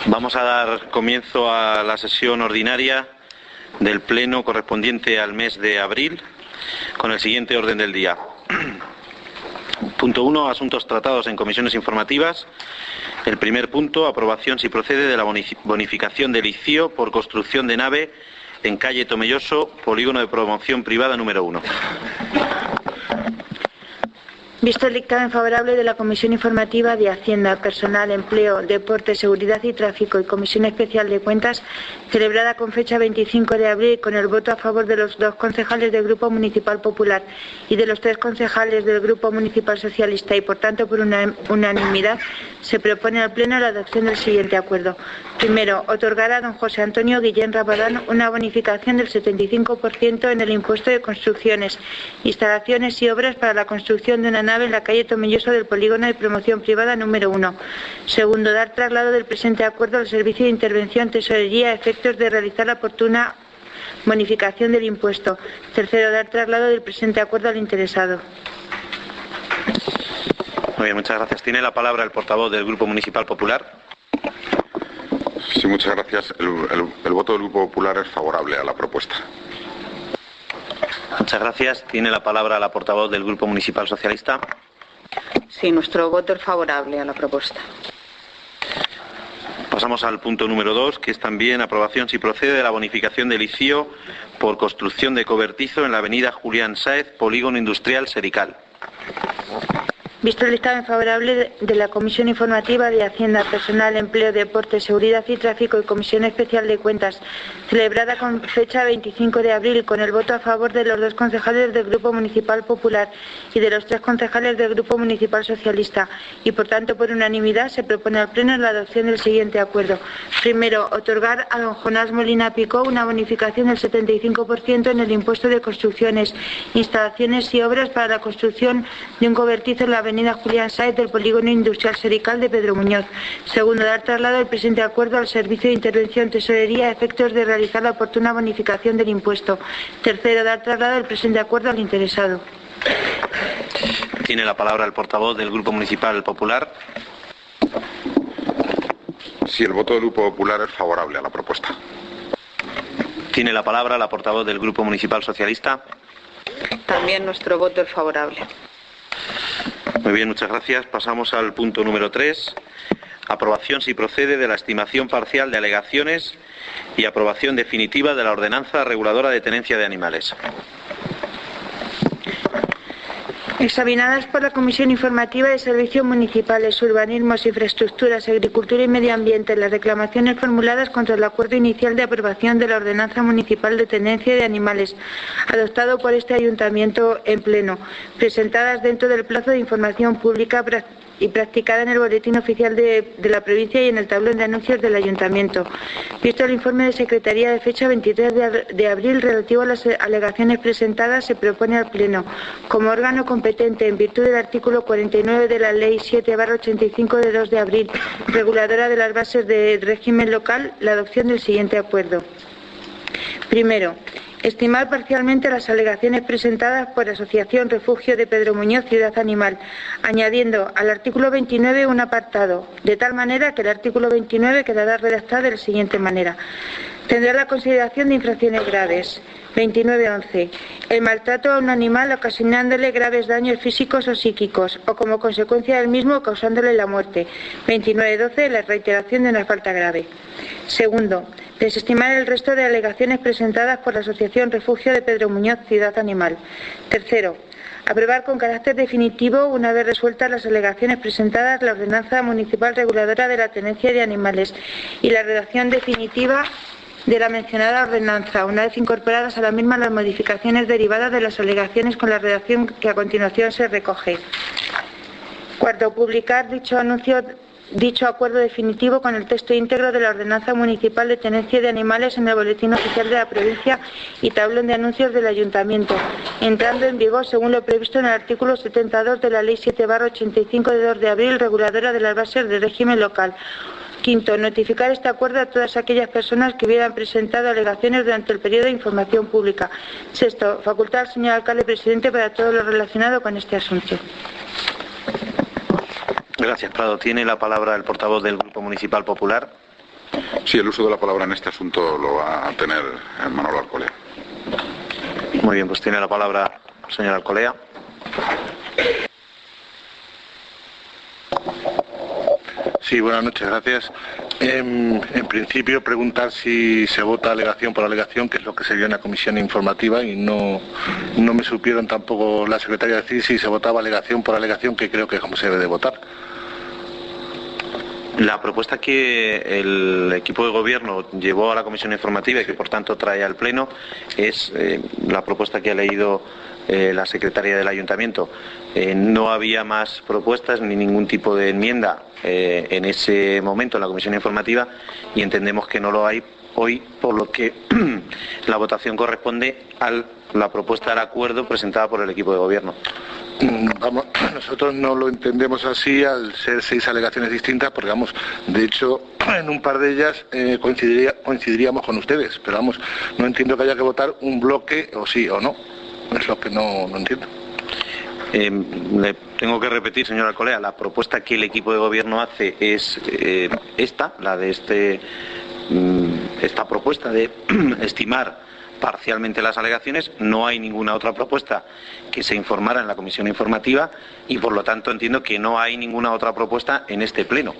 Vamos a dar comienzo a la sesión ordinaria del Pleno correspondiente al mes de abril, con el siguiente orden del día. Punto 1. Asuntos tratados en comisiones informativas. El primer punto, aprobación, si procede, de la bonificación del ICIO por construcción de nave en calle Tomelloso, polígono de promoción privada número 1. Visto el dictamen favorable de la Comisión Informativa de Hacienda, Personal, Empleo, Deporte, Seguridad y Tráfico y Comisión Especial de Cuentas, celebrada con fecha 25 de abril, con el voto a favor de los 2 concejales del Grupo Municipal Popular y de los 3 concejales del Grupo Municipal Socialista y, por tanto, por unanimidad, se propone al Pleno la adopción del siguiente acuerdo. Primero, otorgar a don José Antonio Guillén Rabadán una bonificación del 75% en el impuesto de construcciones, instalaciones y obras para la construcción de una nave en la calle Tomelloso del polígono de promoción privada número 1. Segundo, dar traslado del presente acuerdo al Servicio de Intervención Tesorería a efectos de realizar la oportuna bonificación del impuesto. Tercero, dar traslado del presente acuerdo al interesado. Muy bien, muchas gracias. Tiene la palabra el portavoz del Grupo Municipal Popular. Sí, muchas gracias. El voto del Grupo Popular es favorable a la propuesta. Muchas gracias. Tiene la palabra la portavoz del Grupo Municipal Socialista. Sí, nuestro voto es favorable a la propuesta. Pasamos al punto número 2, que es también aprobación, si procede, de la bonificación del ICIO por construcción de cobertizo en la avenida Julián Sáez, polígono industrial Serical. Visto el dictamen favorable de la Comisión Informativa de Hacienda, Personal, Empleo, Deporte, Seguridad y Tráfico y Comisión Especial de Cuentas, celebrada con fecha 25 de abril, con el voto a favor de los 2 concejales del Grupo Municipal Popular y de los 3 concejales del Grupo Municipal Socialista, y por tanto por unanimidad se propone al Pleno la adopción del siguiente acuerdo. Primero, otorgar a don Jonás Molina Picó una bonificación del 75% en el impuesto de construcciones, instalaciones y obras para la construcción de un cobertizo en la avenida Julián Sáez del polígono industrial Serical de Pedro Muñoz. Segundo, dar traslado del presente acuerdo al Servicio de Intervención Tesorería a efectos de realizar la oportuna bonificación del impuesto. Tercero, dar traslado del presente acuerdo al interesado. Tiene la palabra el portavoz del Grupo Municipal Popular. Sí, el voto del Grupo Popular es favorable a la propuesta. Tiene la palabra la portavoz del Grupo Municipal Socialista. También nuestro voto es favorable. Muy bien, muchas gracias. Pasamos al punto número 3. Aprobación, si procede, de la estimación parcial de alegaciones y aprobación definitiva de la ordenanza reguladora de tenencia de animales. Examinadas por la Comisión Informativa de Servicios Municipales, Urbanismos, Infraestructuras, Agricultura y Medio Ambiente, las reclamaciones formuladas contra el acuerdo inicial de aprobación de la Ordenanza Municipal de Tenencia de Animales, adoptado por este Ayuntamiento en Pleno, presentadas dentro del plazo de información pública y practicada en el Boletín Oficial de la provincia y en el tablón de anuncios del Ayuntamiento. Visto el informe de Secretaría de fecha 23 de abril relativo a las alegaciones presentadas, se propone al Pleno, como órgano competente en virtud del artículo 49 de la Ley 7/85 de 2 de abril, reguladora de las bases del régimen local, la adopción del siguiente acuerdo. Primero, estimar parcialmente las alegaciones presentadas por Asociación Refugio de Pedro Muñoz Ciudad Animal, añadiendo al artículo 29 un apartado, de tal manera que el artículo 29 quedará redactado de la siguiente manera. Tendrá la consideración de infracciones graves. 29.11. El maltrato a un animal ocasionándole graves daños físicos o psíquicos, o como consecuencia del mismo causándole la muerte. 29.12. La reiteración de una falta grave. Segundo, desestimar el resto de alegaciones presentadas por la Asociación Refugio de Pedro Muñoz Ciudad Animal. Tercero, aprobar con carácter definitivo, una vez resueltas las alegaciones presentadas, la Ordenanza Municipal Reguladora de la Tenencia de Animales y la redacción definitiva de la mencionada ordenanza, una vez incorporadas a la misma las modificaciones derivadas de las alegaciones con la redacción que a continuación se recoge. Cuarto, publicar dicho acuerdo definitivo con el texto íntegro de la Ordenanza Municipal de Tenencia de Animales en el Boletín Oficial de la Provincia y tablón de anuncios del Ayuntamiento, entrando en vigor según lo previsto en el artículo 72 de la Ley 7/85 de 2 de abril, reguladora de las bases del régimen local. Quinto, notificar este acuerdo a todas aquellas personas que hubieran presentado alegaciones durante el periodo de información pública. Sexto, facultar al señor alcalde presidente para todo lo relacionado con este asunto. Gracias, Prado. Tiene la palabra el portavoz del Grupo Municipal Popular. Sí, el uso de la palabra en este asunto lo va a tener Manolo Alcolea. Muy bien, pues tiene la palabra el señor Alcolea. Sí, buenas noches, gracias. En principio, preguntar si se vota alegación por alegación, que es lo que se vio en la comisión informativa, y no me supieron tampoco la secretaria decir si se votaba alegación por alegación, que creo que es como se debe de votar. La propuesta que el equipo de gobierno llevó a la comisión informativa y que por tanto trae al pleno es la propuesta que ha leído la secretaria del ayuntamiento. No había más propuestas ni ningún tipo de enmienda en ese momento en la comisión informativa y entendemos que no lo hay hoy, por lo que la votación corresponde a la propuesta del acuerdo presentada por el equipo de gobierno. Vamos, nosotros no lo entendemos así al ser 6 alegaciones distintas, porque vamos, de hecho, en un par de ellas coincidiríamos con ustedes, pero vamos, no entiendo que haya que votar un bloque o sí o no, es lo que no entiendo. Le tengo que repetir, señor Alcolea, la propuesta que el equipo de gobierno hace es la de esta propuesta de estimar parcialmente las alegaciones. No hay ninguna otra propuesta que se informara en la comisión informativa y por lo tanto entiendo que no hay ninguna otra propuesta en este pleno.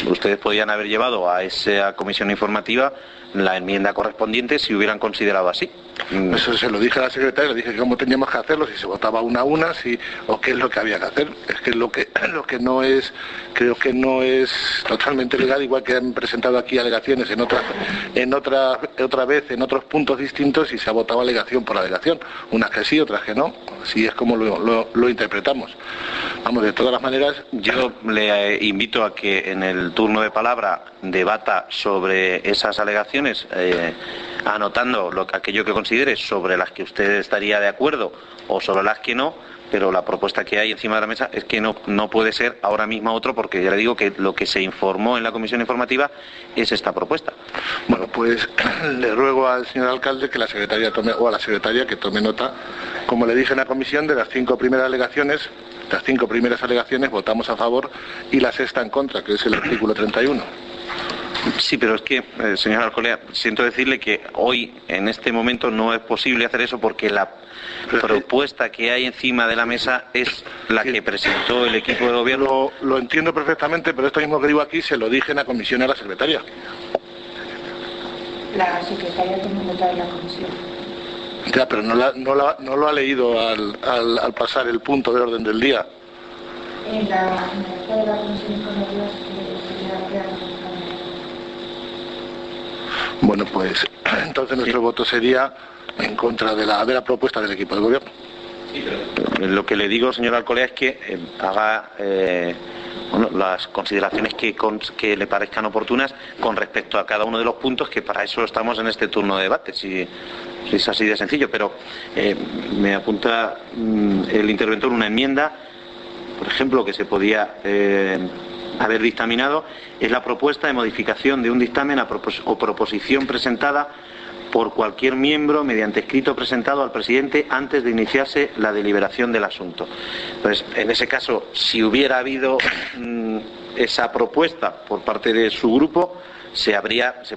Ustedes podían haber llevado a esa comisión informativa la enmienda correspondiente si hubieran considerado así. Eso se lo dije a la secretaria, le dije que cómo teníamos que hacerlo, si se votaba una a una, o qué es lo que había que hacer. Es que lo que no es, creo que no es totalmente legal, igual que han presentado aquí alegaciones otra vez en otros puntos distintos y se ha votado alegación por alegación, unas que sí, otras que no, así es como lo interpretamos. Vamos, de todas las maneras, yo le invito a que en el turno de palabra debata sobre esas alegaciones, anotando aquello que considere sobre las que usted estaría de acuerdo o sobre las que no, pero la propuesta que hay encima de la mesa es que no puede ser ahora mismo otro, porque ya le digo que lo que se informó en la comisión informativa es esta propuesta. Bueno, pues le ruego al señor alcalde que la secretaria a la secretaria que tome nota, como le dije en la comisión, de las 5 primeras alegaciones. Las 5 primeras alegaciones votamos a favor y la sexta en contra, que es el artículo 31. Sí, pero es que, señor Alcolea, siento decirle que hoy, en este momento, no es posible hacer eso porque la propuesta que hay encima de la mesa es la que presentó el equipo de gobierno. Lo entiendo perfectamente, pero esto mismo que digo aquí se lo dije en la comisión a la secretaria. La secretaria tiene nota de la comisión. Ya, pero no lo ha leído al pasar el punto de orden del día. En la acta de la comisión informativa Bueno, pues entonces nuestro voto sería en contra de la propuesta del equipo de gobierno. Sí, pero lo que le digo, señor Alcolea, es que haga las consideraciones que le parezcan oportunas con respecto a cada uno de los puntos, que para eso estamos en este turno de debate, si es así de sencillo. Pero me apunta el interventor una enmienda, por ejemplo, que se podía haber dictaminado, es la propuesta de modificación de un dictamen o proposición presentada por cualquier miembro mediante escrito presentado al presidente antes de iniciarse la deliberación del asunto. Entonces, en ese caso, si hubiera habido esa propuesta por parte de su grupo, se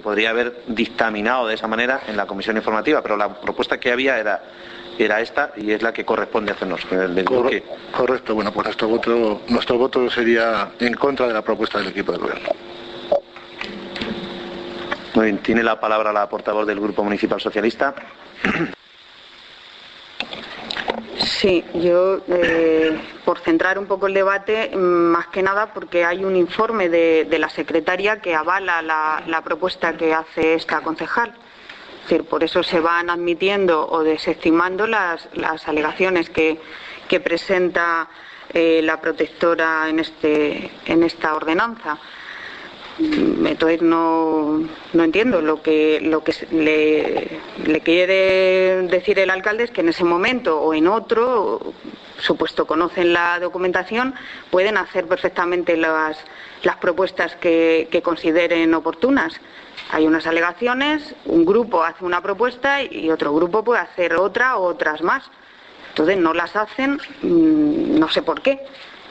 podría haber dictaminado de esa manera en la comisión informativa, pero la propuesta que había era esta y es la que corresponde hacernos. Correcto, bueno, pues nuestro voto sería en contra de la propuesta del equipo de gobierno. Muy bien, tiene la palabra la portavoz del Grupo Municipal Socialista. Sí, yo, por centrar un poco el debate, más que nada porque hay un informe de la secretaria que avala la propuesta que hace esta concejal. Es decir, por eso se van admitiendo o desestimando las alegaciones que presenta la protectora en esta ordenanza. Entonces no entiendo lo que le quiere decir el alcalde es que en ese momento o en otro, supuesto conocen la documentación, pueden hacer perfectamente las propuestas que consideren oportunas. Hay unas alegaciones, un grupo hace una propuesta y otro grupo puede hacer otra o otras más. Entonces no las hacen, no sé por qué.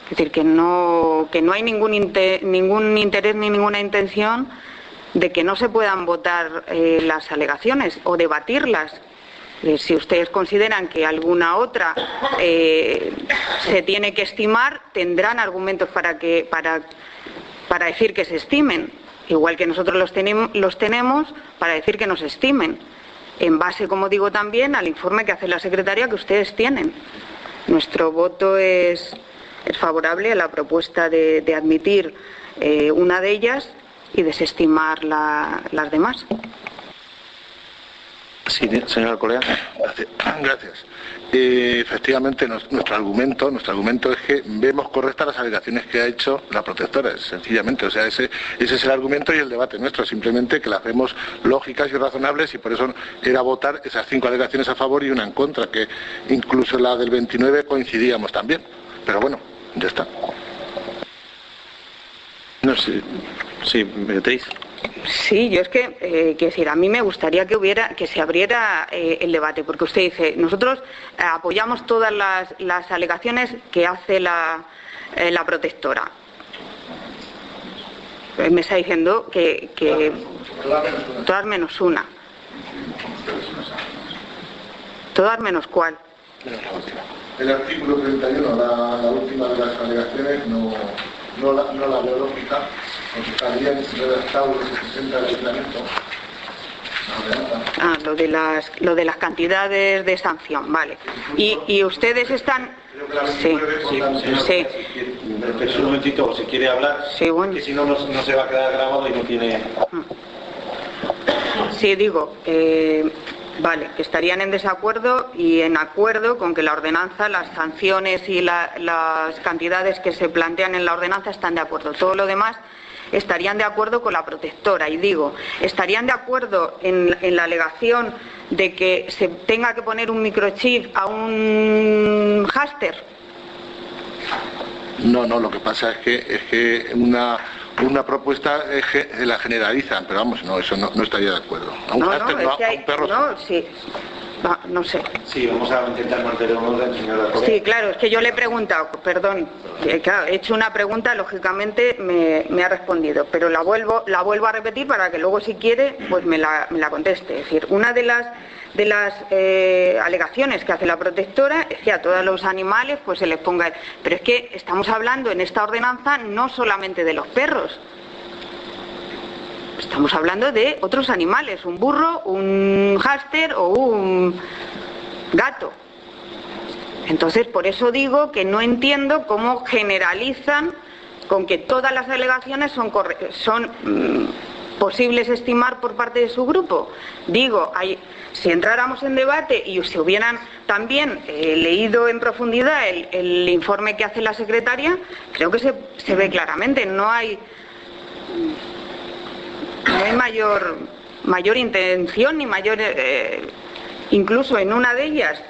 Es decir, que no hay ningún interés ni ninguna intención de que no se puedan votar las alegaciones o debatirlas. Si ustedes consideran que alguna otra se tiene que estimar, tendrán argumentos para decir que se estimen, igual que nosotros los tenemos para decir que nos estimen, en base, como digo, también al informe que hace la secretaria que ustedes tienen. Nuestro voto es favorable a la propuesta de admitir una de ellas y desestimar las demás. Sí, señor Alcolea. Gracias. Efectivamente, nuestro argumento es que vemos correctas las alegaciones que ha hecho la protectora, sencillamente. O sea, ese es el argumento y el debate nuestro, simplemente que las vemos lógicas y razonables, y por eso era votar esas 5 alegaciones a favor y una en contra, que incluso la del 29 coincidíamos también. Pero bueno, ya está. No sé. Sí, ¿metéis? Sí, yo es que, quiero decir, a mí me gustaría que se abriera el debate, porque usted dice, nosotros apoyamos todas las alegaciones que hace la protectora. Me está diciendo que todas menos una. ¿Todas menos cuál? El artículo 31, la última de las alegaciones, no la veo lógica, porque está bien redactado lo que se presenta el reglamento. Lo de las cantidades de sanción, vale. Y ustedes están... Sí. Un momentito, si quiere hablar, sí, bueno. Que si no, no se va a quedar grabado y no tiene... Sí, digo, vale, que estarían en desacuerdo y en acuerdo con que la ordenanza, las sanciones y las cantidades que se plantean en la ordenanza están de acuerdo. Todo lo demás estarían de acuerdo con la protectora. Y digo, ¿estarían de acuerdo en la alegación de que se tenga que poner un microchip a un hámster? No, lo que pasa es que una propuesta la generalizan, pero vamos, no, eso no estaría de acuerdo. A un perro. No, sí. No sé. Sí, vamos a intentar mantener un orden, señora. Sí, claro, es que yo le he preguntado, perdón, claro, he hecho una pregunta, lógicamente me ha respondido, pero la vuelvo a repetir para que luego, si quiere, pues me la conteste. Es decir, una de las alegaciones que hace la protectora es que a todos los animales pues se les ponga... Pero es que estamos hablando en esta ordenanza no solamente de los perros. Estamos hablando de otros animales, un burro, un hámster o un gato. Entonces, por eso digo que no entiendo cómo generalizan con que todas las alegaciones son posibles estimar por parte de su grupo. Digo, si entráramos en debate y si hubieran también leído en profundidad el informe que hace la secretaria, creo que se ve claramente, no hay mayor intención ni mayor... incluso en una de ellas,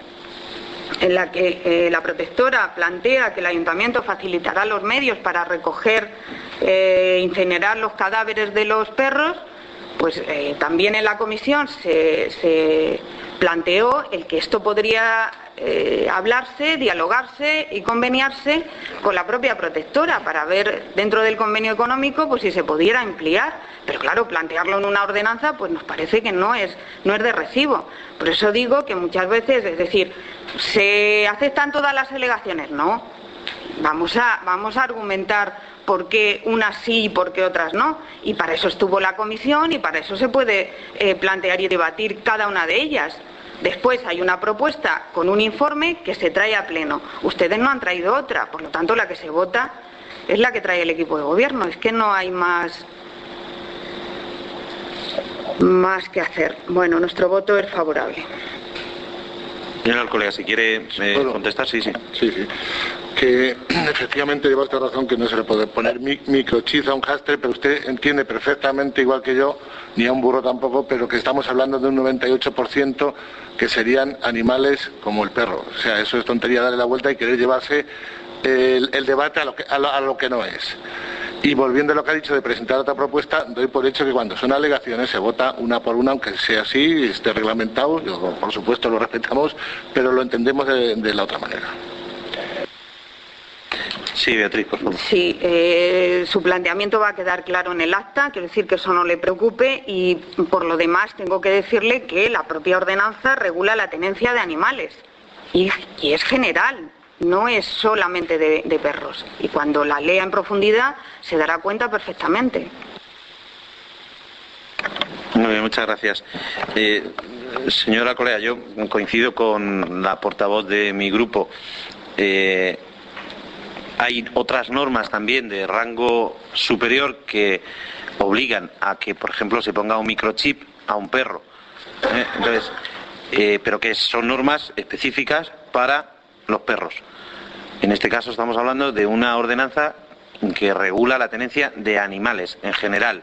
en la que la protectora plantea que el ayuntamiento facilitará los medios para recoger incinerar los cadáveres de los perros, pues también en la comisión se planteó el que esto podría hablarse, dialogarse y conveniarse con la propia protectora para ver dentro del convenio económico pues si se pudiera ampliar. Pero claro, plantearlo en una ordenanza pues nos parece que no es de recibo. Por eso digo que muchas veces, es decir, ¿se aceptan todas las alegaciones? No. Vamos a argumentar por qué unas sí y por qué otras no. Y para eso estuvo la comisión y para eso se puede plantear y debatir cada una de ellas. Después hay una propuesta con un informe que se trae a pleno. Ustedes no han traído otra, por lo tanto la que se vota es la que trae el equipo de gobierno. Es que no hay más que hacer. Bueno, nuestro voto es favorable. Señor Alcolea, si quiere contestar, sí. Sí. Que efectivamente lleva usted razón que no se le puede poner microchip a un hámster, pero usted entiende perfectamente, igual que yo, ni a un burro tampoco, pero que estamos hablando de un 98% que serían animales como el perro. O sea, eso es tontería darle la vuelta y querer llevarse el debate a lo que no es. Y volviendo a lo que ha dicho de presentar otra propuesta, doy por hecho que cuando son alegaciones se vota una por una, aunque sea así, esté reglamentado. Yo, por supuesto, lo respetamos, pero lo entendemos de la otra manera. Sí, Beatriz, por favor. Sí, su planteamiento va a quedar claro en el acta, quiero decir que eso no le preocupe, y por lo demás tengo que decirle que la propia ordenanza regula la tenencia de animales y es general, no es solamente de perros, y cuando la lea en profundidad se dará cuenta perfectamente. Muy bien, muchas gracias. Señora Correa, yo coincido con la portavoz de mi grupo. Hay otras normas también de rango superior que obligan a que, por ejemplo, se ponga un microchip a un perro. Entonces, pero que son normas específicas para los perros. En este caso estamos hablando de una ordenanza que regula la tenencia de animales en general.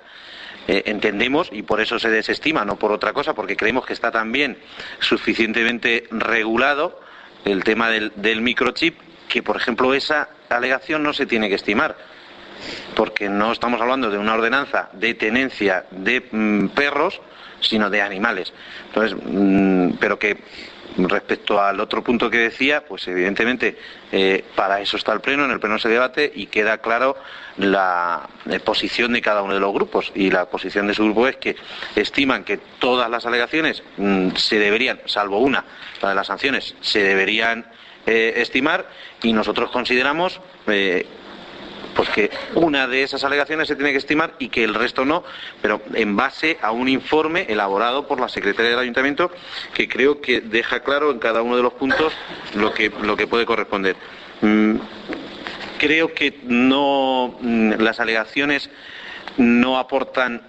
Entendemos, y por eso se desestima, no por otra cosa, porque creemos que está también suficientemente regulado el tema del microchip, que por ejemplo esa alegación no se tiene que estimar, porque no estamos hablando de una ordenanza de tenencia de perros, sino de animales. Entonces, pero que respecto al otro punto que decía, pues evidentemente para eso está el Pleno, en el Pleno se debate y queda claro la posición de cada uno de los grupos, y la posición de su grupo es que estiman que todas las alegaciones se deberían, salvo una, la de las sanciones, se deberían estimar, y nosotros consideramos pues que una de esas alegaciones se tiene que estimar y que el resto no, pero en base a un informe elaborado por la secretaria del Ayuntamiento, que creo que deja claro en cada uno de los puntos lo que puede corresponder. Creo que las alegaciones no aportan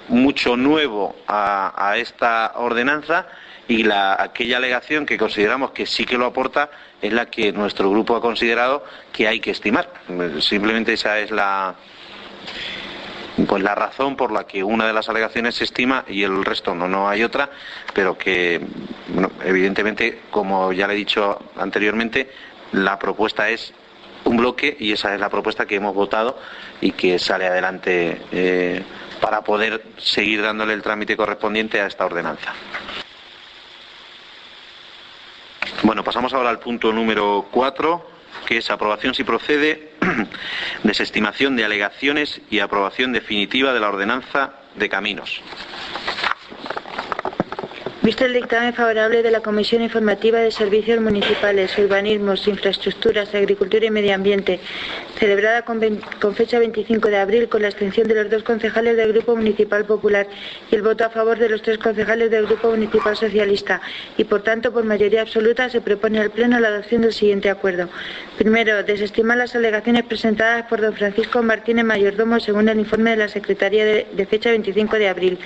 mucho nuevo a esta ordenanza, y aquella alegación que consideramos que sí que lo aporta es la que nuestro grupo ha considerado que hay que estimar. Simplemente esa es la razón por la que una de las alegaciones se estima y el resto no hay otra, pero que, bueno, evidentemente, como ya le he dicho anteriormente, la propuesta es un bloque y esa es la propuesta que hemos votado y que sale adelante para poder seguir dándole el trámite correspondiente a esta ordenanza. Bueno, pasamos ahora al punto número 4, que es aprobación si procede, desestimación de alegaciones y aprobación definitiva de la ordenanza de caminos. Visto el dictamen favorable de la Comisión Informativa de Servicios Municipales, Urbanismos, Infraestructuras, Agricultura y Medio Ambiente, celebrada con fecha 25 de abril, con la abstención de los 2 concejales del Grupo Municipal Popular y el voto a favor de los 3 concejales del Grupo Municipal Socialista, y por tanto por mayoría absoluta se propone al Pleno la adopción del siguiente acuerdo. Primero, desestimar las alegaciones presentadas por don Francisco Martínez Mayordomo según el informe de la Secretaría de fecha 25 de abril.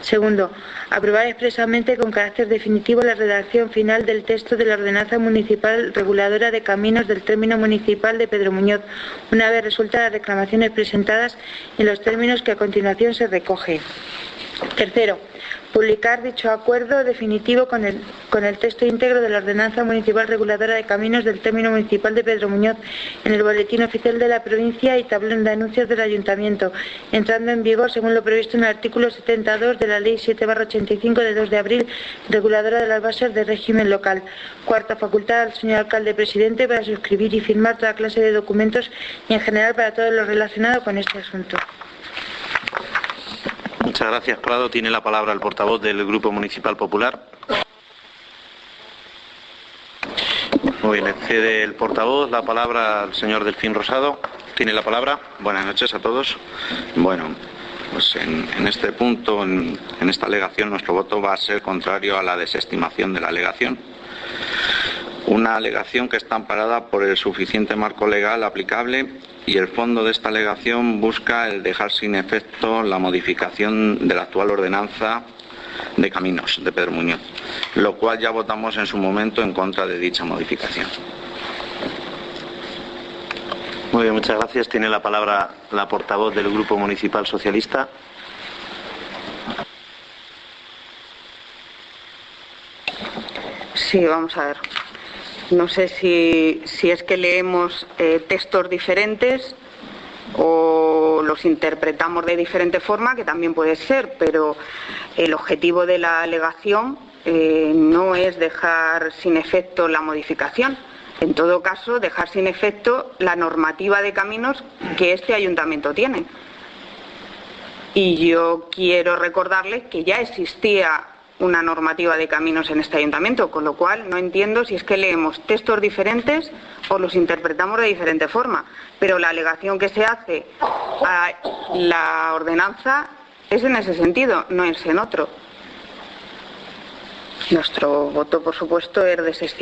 Segundo, aprobar expresamente con carácter definitivo la redacción final del texto de la ordenanza municipal reguladora de caminos del término municipal de Pedro Muñoz, una vez resueltas las reclamaciones presentadas en los términos que a continuación se recoge. Tercero, publicar dicho acuerdo definitivo con el texto íntegro de la ordenanza municipal reguladora de caminos del término municipal de Pedro Muñoz en el boletín oficial de la provincia y tablón de anuncios del ayuntamiento, entrando en vigor según lo previsto en el artículo 72 de la ley 7/85 de 2 de abril, reguladora de las bases de régimen local. Cuarta, facultar al señor alcalde presidente para suscribir y firmar toda clase de documentos y en general para todo lo relacionado con este asunto. Muchas gracias, Prado. Tiene la palabra el portavoz del Grupo Municipal Popular. Muy bien, cede el portavoz la palabra al señor Delfín Rosado. Tiene la palabra. Buenas noches a todos. Bueno, pues en este punto, en esta alegación, nuestro voto va a ser contrario a la desestimación de la alegación. Una alegación que está amparada por el suficiente marco legal aplicable, y el fondo de esta alegación busca el dejar sin efecto la modificación de la actual ordenanza de caminos de Pedro Muñoz, lo cual ya votamos en su momento en contra de dicha modificación. Muy bien, muchas gracias. Tiene la palabra la portavoz del Grupo Municipal Socialista. Sí, vamos a ver. No sé si es que leemos textos diferentes o los interpretamos de diferente forma, que también puede ser, pero el objetivo de la alegación no es dejar sin efecto la modificación. en todo caso, dejar sin efecto la normativa de caminos que este ayuntamiento tiene. Y yo quiero recordarles que ya existía una normativa de caminos en este ayuntamiento, con lo cual no entiendo si es que leemos textos diferentes o los interpretamos de diferente forma. Pero la alegación que se hace a la ordenanza es en ese sentido, no es en otro. Nuestro voto, por supuesto, es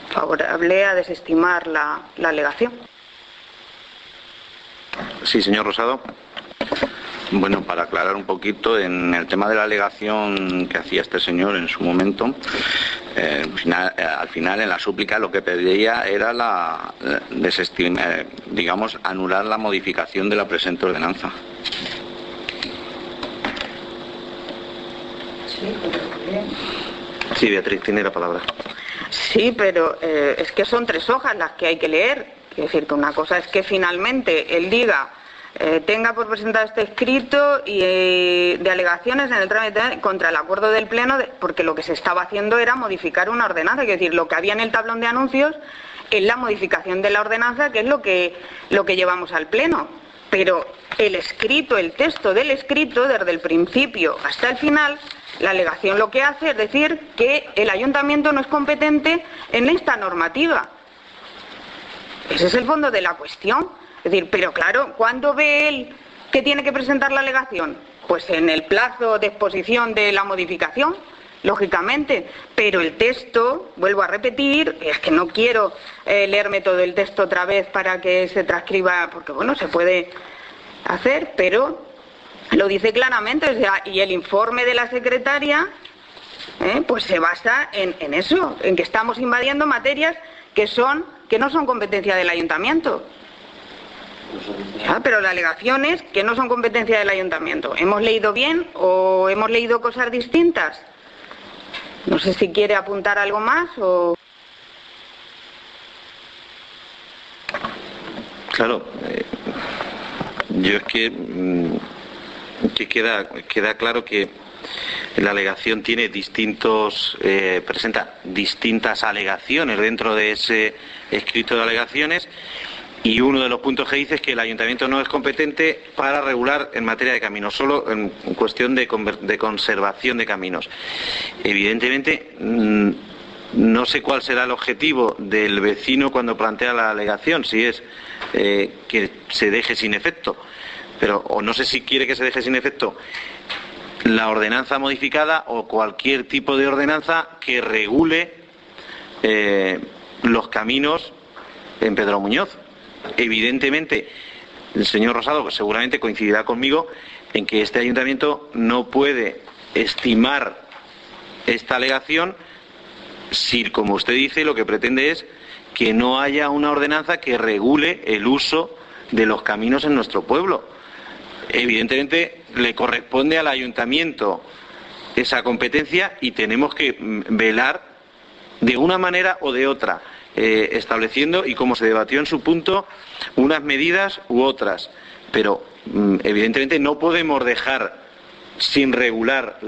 favorable a desestimar la alegación. Sí, señor Rosado. Bueno, para aclarar un poquito, en el tema de la alegación que hacía este señor en su momento, al final en la súplica lo que pedía era anular la modificación de la presente ordenanza. Sí, Beatriz, tiene la palabra. Sí, pero es que son 3 hojas las que hay que leer. Es decir, que una cosa es que finalmente él diga tenga por presentar este escrito y de alegaciones en el trámite contra el acuerdo del Pleno, porque lo que se estaba haciendo era modificar una ordenanza, es decir, lo que había en el tablón de anuncios es la modificación de la ordenanza, que es lo que llevamos al Pleno. Pero el escrito, el texto del escrito, desde el principio hasta el final, la alegación lo que hace es decir que el ayuntamiento no es competente en esta normativa. Ese es el fondo de la cuestión. Es decir, pero claro, ¿cuándo ve él que tiene que presentar la alegación? Pues en el plazo de exposición de la modificación, lógicamente. Pero el texto, vuelvo a repetir, es que no quiero leerme todo el texto otra vez para que se transcriba, porque bueno, se puede hacer, pero lo dice claramente, o sea, y el informe de la secretaria pues se basa en eso, en que estamos invadiendo materias que no son competencia del ayuntamiento. Pero la alegación es que no son competencia del ayuntamiento. ¿Hemos leído bien o hemos leído cosas distintas? No sé si quiere apuntar algo más o... Claro, yo es que queda claro que la alegación tiene presenta distintas alegaciones dentro de ese escrito de alegaciones. Y uno de los puntos que dice es que el ayuntamiento no es competente para regular en materia de caminos, solo en cuestión de conservación de caminos. Evidentemente, no sé cuál será el objetivo del vecino cuando plantea la alegación, si es que se deje sin efecto, o no sé si quiere que se deje sin efecto la ordenanza modificada o cualquier tipo de ordenanza que regule los caminos en Pedro Muñoz. Evidentemente, el señor Rosado seguramente coincidirá conmigo en que este ayuntamiento no puede estimar esta alegación si, como usted dice, lo que pretende es que no haya una ordenanza que regule el uso de los caminos en nuestro pueblo. Evidentemente, le corresponde al ayuntamiento esa competencia y tenemos que velar de una manera o de otra, estableciendo, y como se debatió en su punto, unas medidas u otras. Pero evidentemente no podemos dejar sin regular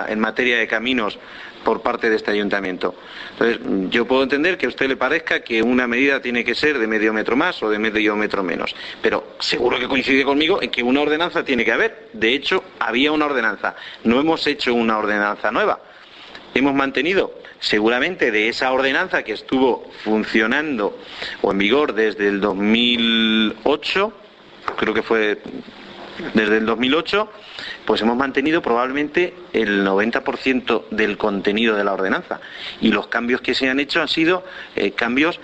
en materia de caminos por parte de este ayuntamiento. Entonces, yo puedo entender que a usted le parezca que una medida tiene que ser de medio metro más o de medio metro menos, pero seguro que coincide conmigo en que una ordenanza tiene que haber. De hecho, había una ordenanza. No hemos hecho una ordenanza nueva. Hemos mantenido, seguramente, de esa ordenanza que estuvo funcionando o en vigor desde el 2008, creo que fue desde el 2008, pues hemos mantenido probablemente el 90% del contenido de la ordenanza. Y los cambios que se han hecho han sido cambios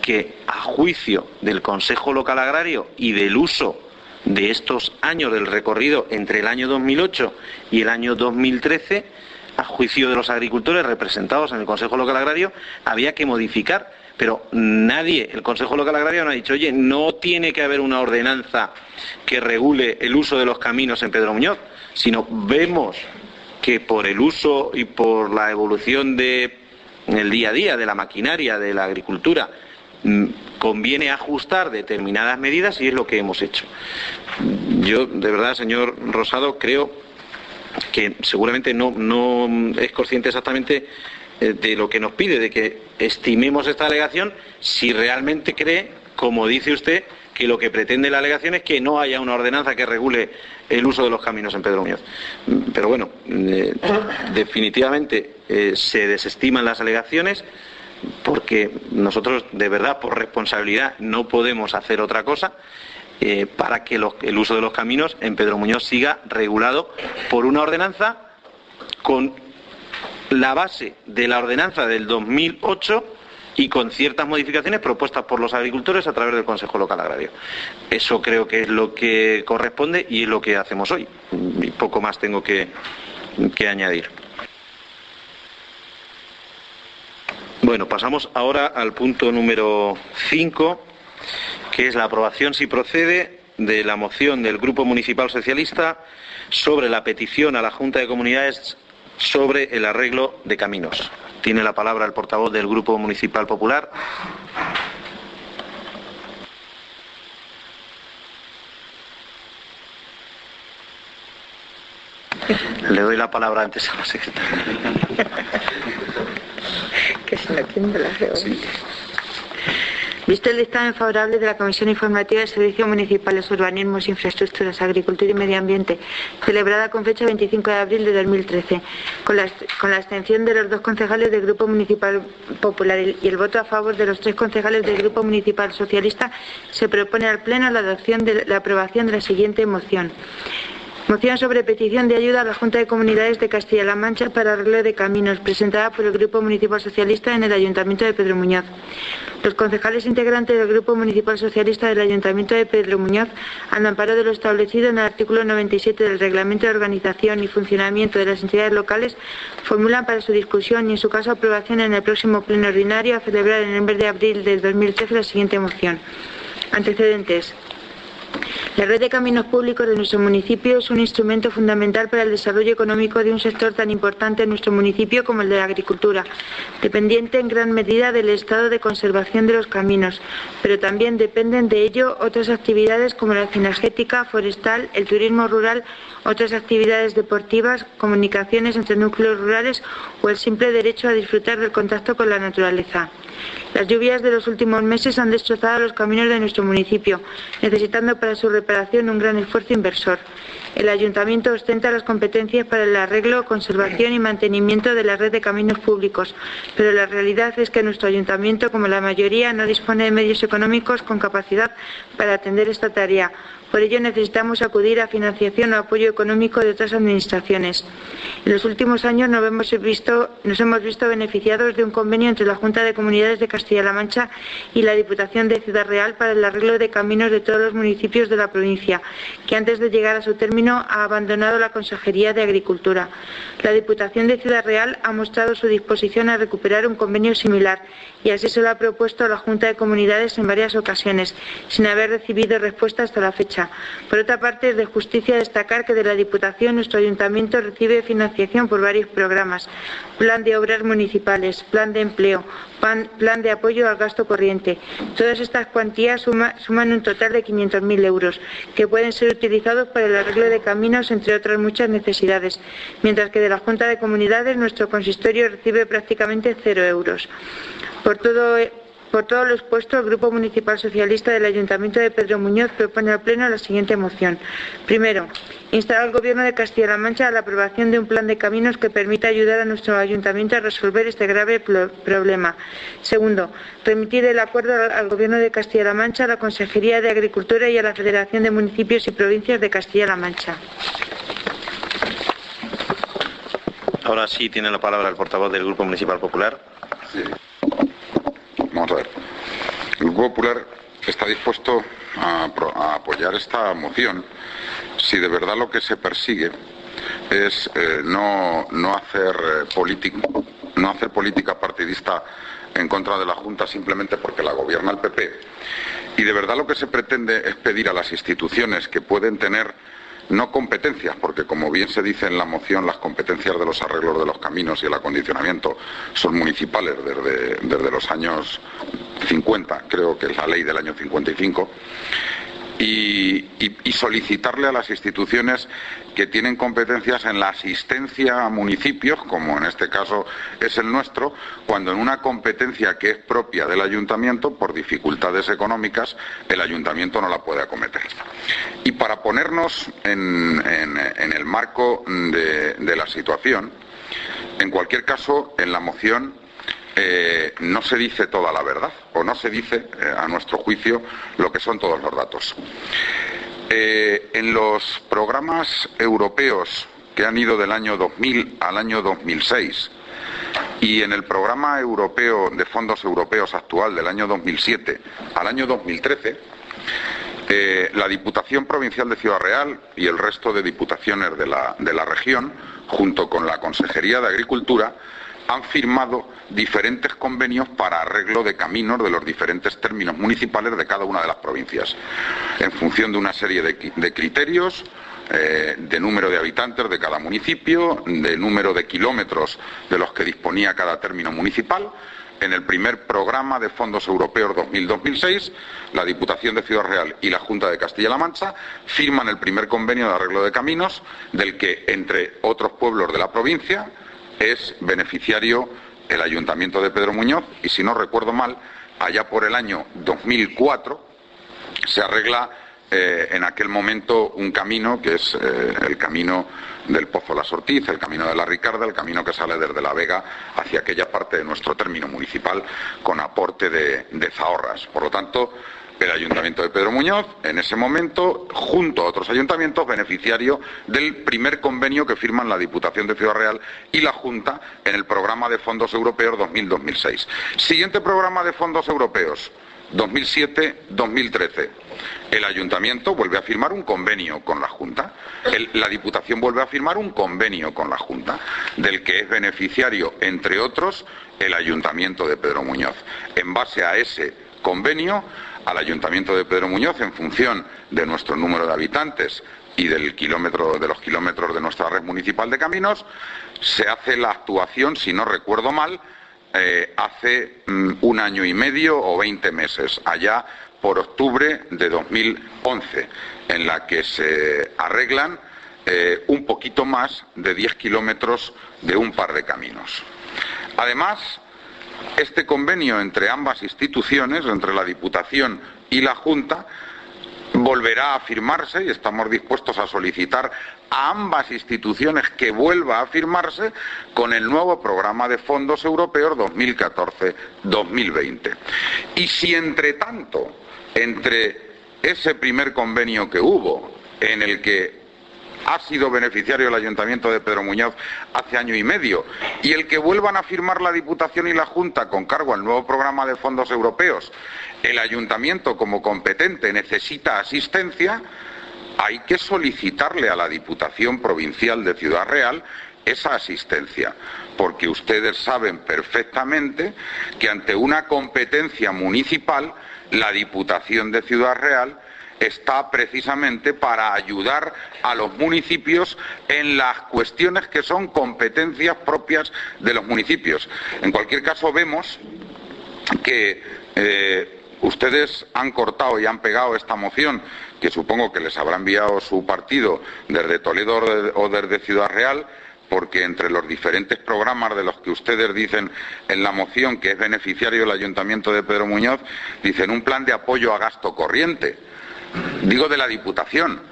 que, a juicio del Consejo Local Agrario y del uso de estos años del recorrido entre el año 2008 y el año 2013, a juicio de los agricultores representados en el Consejo Local Agrario, había que modificar. Pero nadie, el Consejo Local Agrario no ha dicho, oye, no tiene que haber una ordenanza que regule el uso de los caminos en Pedro Muñoz, sino vemos que por el uso y por la evolución del día a día, de la maquinaria, de la agricultura, conviene ajustar determinadas medidas y es lo que hemos hecho. Yo, de verdad, señor Rosado, creo que seguramente no es consciente exactamente de lo que nos pide, de que estimemos esta alegación, si realmente cree, como dice usted, que lo que pretende la alegación es que no haya una ordenanza que regule el uso de los caminos en Pedro Muñoz. Pero bueno, definitivamente se desestiman las alegaciones, porque nosotros, de verdad, por responsabilidad, no podemos hacer otra cosa para que el uso de los caminos en Pedro Muñoz siga regulado por una ordenanza con la base de la ordenanza del 2008 y con ciertas modificaciones propuestas por los agricultores a través del Consejo Local Agrario. Eso creo que es lo que corresponde y es lo que hacemos hoy. Y poco más tengo que añadir. Bueno, pasamos ahora al punto número 5, que es la aprobación, si procede, de la moción del Grupo Municipal Socialista sobre la petición a la Junta de Comunidades sobre el arreglo de caminos. Tiene la palabra el portavoz del Grupo Municipal Popular. Le doy la palabra antes a la secretaria. Que se lo atiende la reunión. Sí. Visto el dictamen favorable de la Comisión Informativa de Servicios Municipales, Urbanismos, Infraestructuras, Agricultura y Medio Ambiente, celebrada con fecha 25 de abril de 2013, con la abstención de los 2 concejales del Grupo Municipal Popular y el voto a favor de los 3 concejales del Grupo Municipal Socialista, se propone al Pleno la aprobación de la siguiente moción. Moción sobre petición de ayuda a la Junta de Comunidades de Castilla-La Mancha para arreglo de caminos, presentada por el Grupo Municipal Socialista en el Ayuntamiento de Pedro Muñoz. Los concejales integrantes del Grupo Municipal Socialista del Ayuntamiento de Pedro Muñoz, al amparo de lo establecido en el artículo 97 del Reglamento de Organización y Funcionamiento de las Entidades Locales, formulan para su discusión y, en su caso, aprobación en el próximo pleno ordinario a celebrar en el mes de abril del 2013 la siguiente moción. Antecedentes. La red de caminos públicos de nuestro municipio es un instrumento fundamental para el desarrollo económico de un sector tan importante en nuestro municipio como el de la agricultura, dependiente en gran medida del estado de conservación de los caminos, pero también dependen de ello otras actividades como la cinegética, forestal, el turismo rural, otras actividades deportivas, comunicaciones entre núcleos rurales o el simple derecho a disfrutar del contacto con la naturaleza. Las lluvias de los últimos meses han destrozado los caminos de nuestro municipio, necesitando para su reparación un gran esfuerzo inversor. El Ayuntamiento ostenta las competencias para el arreglo, conservación y mantenimiento de la red de caminos públicos, pero la realidad es que nuestro Ayuntamiento, como la mayoría, no dispone de medios económicos con capacidad para atender esta tarea. Por ello necesitamos acudir a financiación o apoyo económico de otras administraciones. En los últimos años nos hemos visto beneficiados de un convenio entre la Junta de Comunidades de Castilla-La Mancha y la Diputación de Ciudad Real para el arreglo de caminos de todos los municipios de la provincia, que antes de llegar a su término ha abandonado la Consejería de Agricultura. La Diputación de Ciudad Real ha mostrado su disposición a recuperar un convenio similar y así se lo ha propuesto a la Junta de Comunidades en varias ocasiones, sin haber recibido respuesta hasta la fecha. Por otra parte, es de justicia destacar que de la Diputación nuestro Ayuntamiento recibe financiación por varios programas: Plan de Obras Municipales, Plan de Empleo, Plan de Apoyo al Gasto Corriente. Todas estas cuantías suman un total de 500.000 euros, que pueden ser utilizados para el arreglo de caminos, entre otras muchas necesidades, mientras que de la Junta de Comunidades nuestro consistorio recibe prácticamente 0 euros. Por todo lo expuesto, el Grupo Municipal Socialista del Ayuntamiento de Pedro Muñoz propone al Pleno la siguiente moción. Primero, instar al Gobierno de Castilla-La Mancha a la aprobación de un plan de caminos que permita ayudar a nuestro Ayuntamiento a resolver este grave problema. Segundo, remitir el acuerdo al Gobierno de Castilla-La Mancha, a la Consejería de Agricultura y a la Federación de Municipios y Provincias de Castilla-La Mancha. Ahora sí tiene la palabra el portavoz del Grupo Municipal Popular. Sí. Vamos a ver. El Grupo Popular está dispuesto a apoyar esta moción si de verdad lo que se persigue es no hacer política partidista en contra de la Junta simplemente porque la gobierna el PP, y de verdad lo que se pretende es pedir a las instituciones que pueden tener no competencias, porque como bien se dice en la moción, las competencias de los arreglos de los caminos y el acondicionamiento son municipales desde los años 50, creo que es la ley del año 55, y solicitarle a las instituciones que tienen competencias en la asistencia a municipios, como en este caso es el nuestro, cuando en una competencia que es propia del ayuntamiento, por dificultades económicas, el ayuntamiento no la puede acometer. Y para ponernos en el marco de la situación, en cualquier caso, en la moción no se dice toda la verdad, o no se dice, a nuestro juicio, lo que son todos los datos. En los programas europeos que han ido del año 2000 al año 2006 y en el programa europeo de fondos europeos actual del año 2007 al año 2013, la Diputación Provincial de Ciudad Real y el resto de diputaciones de la región, junto con la Consejería de Agricultura, han firmado diferentes convenios para arreglo de caminos de los diferentes términos municipales de cada una de las provincias, en función de una serie de criterios, de número de habitantes de cada municipio, de número de kilómetros de los que disponía cada término municipal. En el primer programa de fondos europeos 2000-2006, la Diputación de Ciudad Real y la Junta de Castilla-La Mancha firman el primer convenio de arreglo de caminos, del que, entre otros pueblos de la provincia, es beneficiario el Ayuntamiento de Pedro Muñoz, y si no recuerdo mal, allá por el año 2004 se arregla en aquel momento un camino que es el camino del Pozo Las Ortiz, el camino de la Ricarda, el camino que sale desde La Vega hacia aquella parte de nuestro término municipal con aporte de Zahorras. Por lo tanto, el Ayuntamiento de Pedro Muñoz, en ese momento, junto a otros ayuntamientos, beneficiario del primer convenio que firman la Diputación de Ciudad Real y la Junta en el programa de fondos europeos 2000-2006. Siguiente programa de fondos europeos, 2007-2013. El Ayuntamiento vuelve a firmar un convenio con la Junta. La Diputación vuelve a firmar un convenio con la Junta, del que es beneficiario, entre otros, el Ayuntamiento de Pedro Muñoz. En base a ese convenio, al Ayuntamiento de Pedro Muñoz, en función de nuestro número de habitantes y de los kilómetros de nuestra red municipal de caminos, se hace la actuación, si no recuerdo mal, hace un año y medio o 20 meses, allá por octubre de 2011, en la que se arreglan un poquito más de 10 kilómetros de un par de caminos. Además, este convenio entre ambas instituciones, entre la Diputación y la Junta, volverá a firmarse, y estamos dispuestos a solicitar a ambas instituciones que vuelva a firmarse con el nuevo programa de fondos europeos 2014-2020. Y si entre tanto, entre ese primer convenio que hubo, en el que ha sido beneficiario el Ayuntamiento de Pedro Muñoz hace año y medio, y el que vuelvan a firmar la Diputación y la Junta con cargo al nuevo programa de fondos europeos, el Ayuntamiento como competente necesita asistencia, hay que solicitarle a la Diputación Provincial de Ciudad Real esa asistencia, porque ustedes saben perfectamente que ante una competencia municipal, la Diputación de Ciudad Real está precisamente para ayudar a los municipios en las cuestiones que son competencias propias de los municipios. En cualquier caso, vemos que ustedes han cortado y han pegado esta moción, que supongo que les habrá enviado su partido desde Toledo o desde Ciudad Real, porque entre los diferentes programas de los que ustedes dicen en la moción que es beneficiario el Ayuntamiento de Pedro Muñoz, dicen un plan de apoyo a gasto corriente. Digo de la Diputación.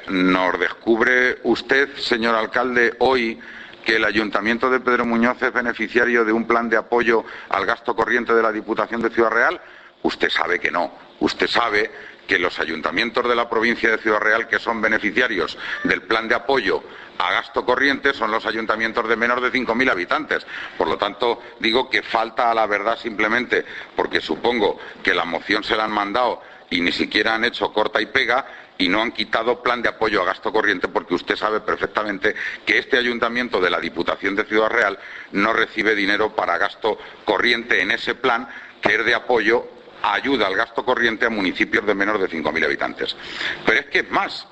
¿Nos descubre usted, señor alcalde, hoy que el Ayuntamiento de Pedro Muñoz es beneficiario de un plan de apoyo al gasto corriente de la Diputación de Ciudad Real? Usted sabe que no. Usted sabe que los ayuntamientos de la provincia de Ciudad Real que son beneficiarios del plan de apoyo a gasto corriente son los ayuntamientos de menos de 5.000 habitantes. Por lo tanto, digo que falta a la verdad simplemente porque supongo que la moción se la han mandado y ni siquiera han hecho corta y pega y no han quitado plan de apoyo a gasto corriente, porque usted sabe perfectamente que este ayuntamiento de la Diputación de Ciudad Real no recibe dinero para gasto corriente en ese plan, que es de apoyo, ayuda al gasto corriente a municipios de menos de 5.000 habitantes. Pero es que es más,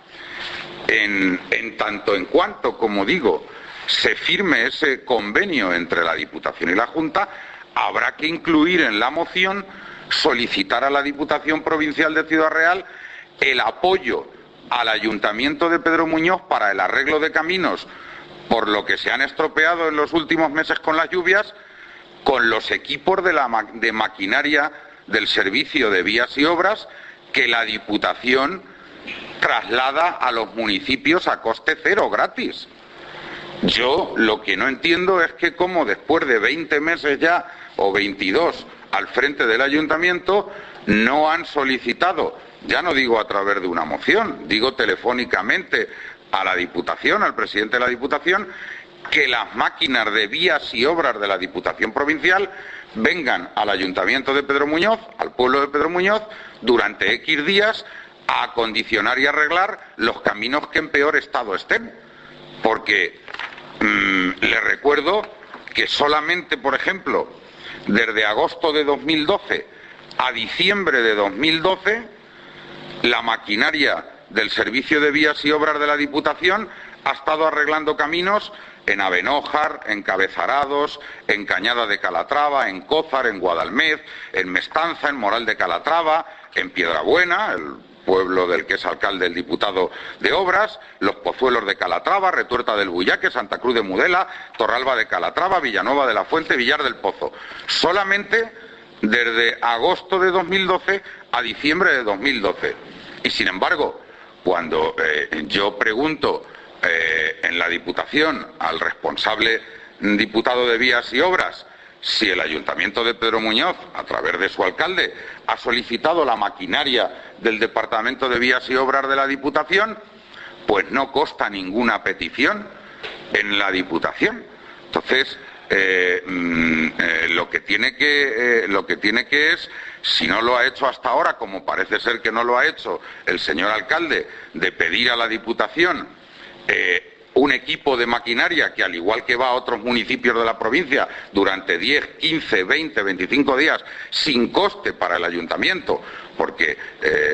en tanto en cuanto, como digo, se firme ese convenio entre la Diputación y la Junta, habrá que incluir en la moción solicitar a la Diputación Provincial de Ciudad Real el apoyo al Ayuntamiento de Pedro Muñoz para el arreglo de caminos por lo que se han estropeado en los últimos meses con las lluvias, con los equipos de maquinaria del Servicio de Vías y Obras que la Diputación traslada a los municipios a coste cero, gratis. Yo lo que no entiendo es que como después de 20 meses ya, o 22, al frente del Ayuntamiento, no han solicitado, ya no digo a través de una moción, digo telefónicamente a la Diputación, al presidente de la Diputación, que las máquinas de vías y obras de la Diputación Provincial vengan al Ayuntamiento de Pedro Muñoz, al pueblo de Pedro Muñoz, durante X días a acondicionar y arreglar los caminos que en peor estado estén. Porque les recuerdo que solamente, por ejemplo, desde agosto de 2012 a diciembre de 2012, la maquinaria del Servicio de Vías y Obras de la Diputación ha estado arreglando caminos en Abenójar, en Cabezarados, en Cañada de Calatrava, en Cózar, en Guadalmez, en Mestanza, en Moral de Calatrava, en Piedrabuena, el pueblo del que es alcalde el diputado de Obras, Los Pozuelos de Calatrava, Retuerta del Bullaque, Santa Cruz de Mudela, Torralba de Calatrava, Villanueva de la Fuente, Villar del Pozo. Solamente desde agosto de 2012 a diciembre de 2012. Y sin embargo, cuando yo pregunto en la Diputación al responsable diputado de Vías y Obras si el Ayuntamiento de Pedro Muñoz, a través de su alcalde, ha solicitado la maquinaria del Departamento de Vías y Obras de la Diputación, pues no consta ninguna petición en la Diputación. Entonces, lo que tiene que es, si no lo ha hecho hasta ahora, como parece ser que no lo ha hecho el señor alcalde, de pedir a la Diputación un equipo de maquinaria que, al igual que va a otros municipios de la provincia, durante 10, 15, 20, 25 días, sin coste para el Ayuntamiento, porque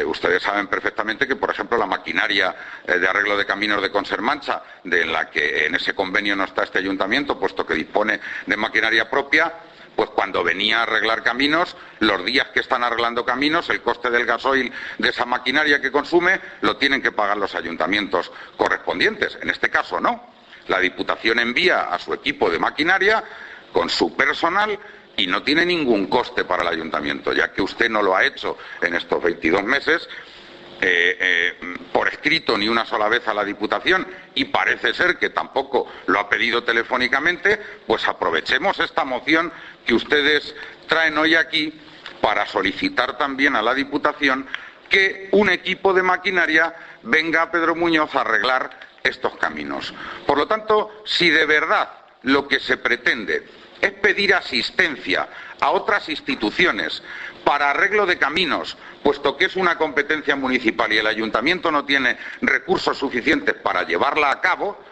ustedes saben perfectamente que, por ejemplo, la maquinaria de arreglo de caminos de Consermancha, de la que en ese convenio no está este Ayuntamiento, puesto que dispone de maquinaria propia, pues cuando venía a arreglar caminos, los días que están arreglando caminos, el coste del gasoil de esa maquinaria que consume lo tienen que pagar los ayuntamientos correspondientes. En este caso no. La Diputación envía a su equipo de maquinaria con su personal y no tiene ningún coste para el ayuntamiento, ya que usted no lo ha hecho en estos 22 meses. Por escrito ni una sola vez a la Diputación, y parece ser que tampoco lo ha pedido telefónicamente, pues aprovechemos esta moción que ustedes traen hoy aquí para solicitar también a la Diputación que un equipo de maquinaria venga a Pedro Muñoz a arreglar estos caminos. Por lo tanto, si de verdad lo que se pretende es pedir asistencia a otras instituciones para arreglo de caminos, puesto que es una competencia municipal y el Ayuntamiento no tiene recursos suficientes para llevarla a cabo,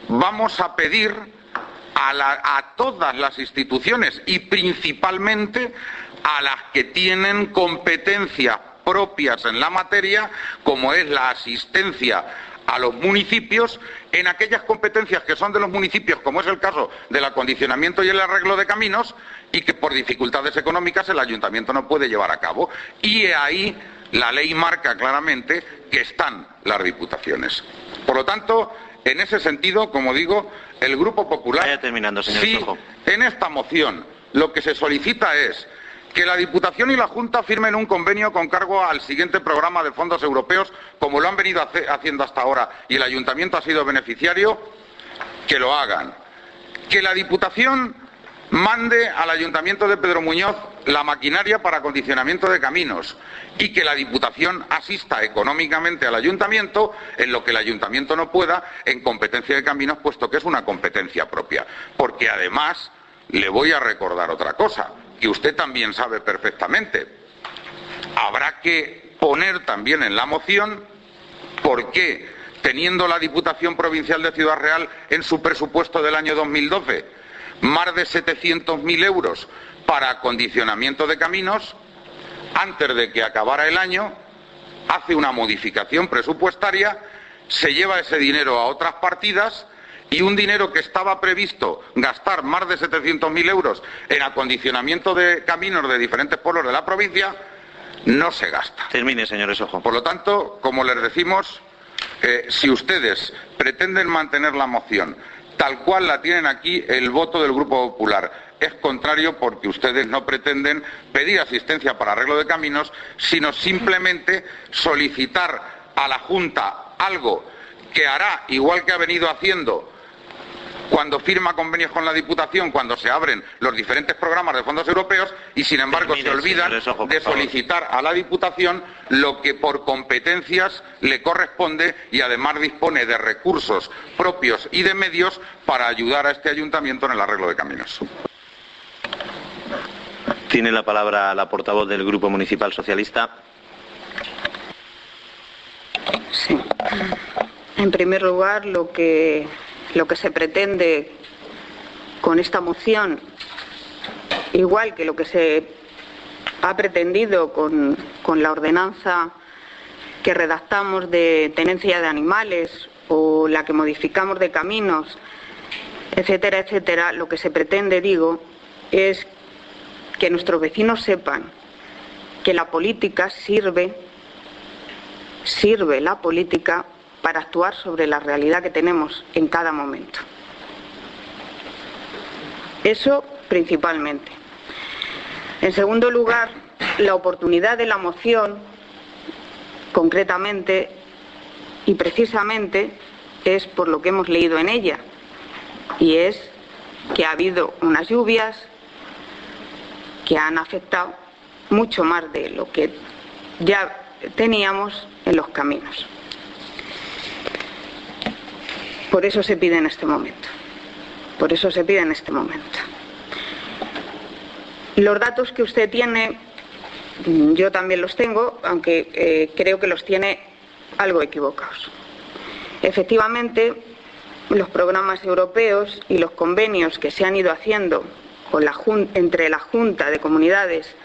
vamos a pedir a todas las instituciones y principalmente a las que tienen competencias propias en la materia, como es la asistencia a los municipios en aquellas competencias que son de los municipios, como es el caso del acondicionamiento y el arreglo de caminos, y que por dificultades económicas el Ayuntamiento no puede llevar a cabo. Y ahí la ley marca claramente que están las diputaciones. Por lo tanto, en ese sentido, como digo, el Grupo Popular, vaya terminando, señor Sojo. En esta moción lo que se solicita es que la Diputación y la Junta firmen un convenio con cargo al siguiente programa de fondos europeos, como lo han venido haciendo hasta ahora, y el Ayuntamiento ha sido beneficiario, que lo hagan. Que la Diputación mande al Ayuntamiento de Pedro Muñoz la maquinaria para acondicionamiento de caminos y que la Diputación asista económicamente al Ayuntamiento en lo que el Ayuntamiento no pueda en competencia de caminos, puesto que es una competencia propia. Porque además le voy a recordar otra cosa que usted también sabe perfectamente. Habrá que poner también en la moción por qué, teniendo la Diputación Provincial de Ciudad Real en su presupuesto del año 2012 más de 700.000 euros para acondicionamiento de caminos, antes de que acabara el año, hace una modificación presupuestaria, se lleva ese dinero a otras partidas, y un dinero que estaba previsto gastar más de 700.000 euros en acondicionamiento de caminos de diferentes pueblos de la provincia, no se gasta. Termine, señor Esojo. Por lo tanto, como les decimos, si ustedes pretenden mantener la moción tal cual la tienen aquí, el voto del Grupo Popular es contrario, porque ustedes no pretenden pedir asistencia para arreglo de caminos, sino simplemente solicitar a la Junta algo que hará, igual que ha venido haciendo cuando firma convenios con la Diputación, cuando se abren los diferentes programas de fondos europeos, y sin embargo se olvidan de solicitar a la Diputación lo que por competencias le corresponde, y además dispone de recursos propios y de medios para ayudar a este ayuntamiento en el arreglo de caminos. Tiene la palabra la portavoz del Grupo Municipal Socialista. Sí. En primer lugar, lo que se pretende con esta moción, igual que lo que se ha pretendido con la ordenanza que redactamos de tenencia de animales o la que modificamos de caminos, etcétera, etcétera, lo que se pretende, digo, es que nuestros vecinos sepan que la política sirve la política para actuar sobre la realidad que tenemos en cada momento. Eso principalmente. En segundo lugar, la oportunidad de la moción, concretamente y precisamente, es por lo que hemos leído en ella, y es que ha habido unas lluvias que han afectado mucho más de lo que ya teníamos en los caminos. Por eso se pide en este momento. Por eso se pide en este momento. Los datos que usted tiene, yo también los tengo, aunque creo que los tiene algo equivocados. Efectivamente, los programas europeos y los convenios que se han ido haciendo entre la Junta de Comunidades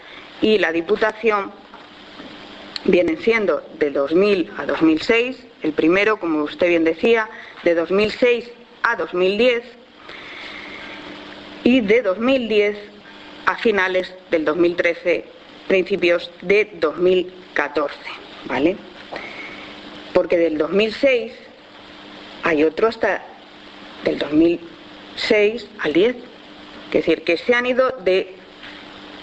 y la Diputación vienen siendo de 2000 a 2006, el primero, como usted bien decía, de 2006 a 2010 y de 2010 a finales del 2013, principios de 2014, ¿vale? Porque del 2006 hay otro hasta del 2006 al 10, es decir, que se han ido de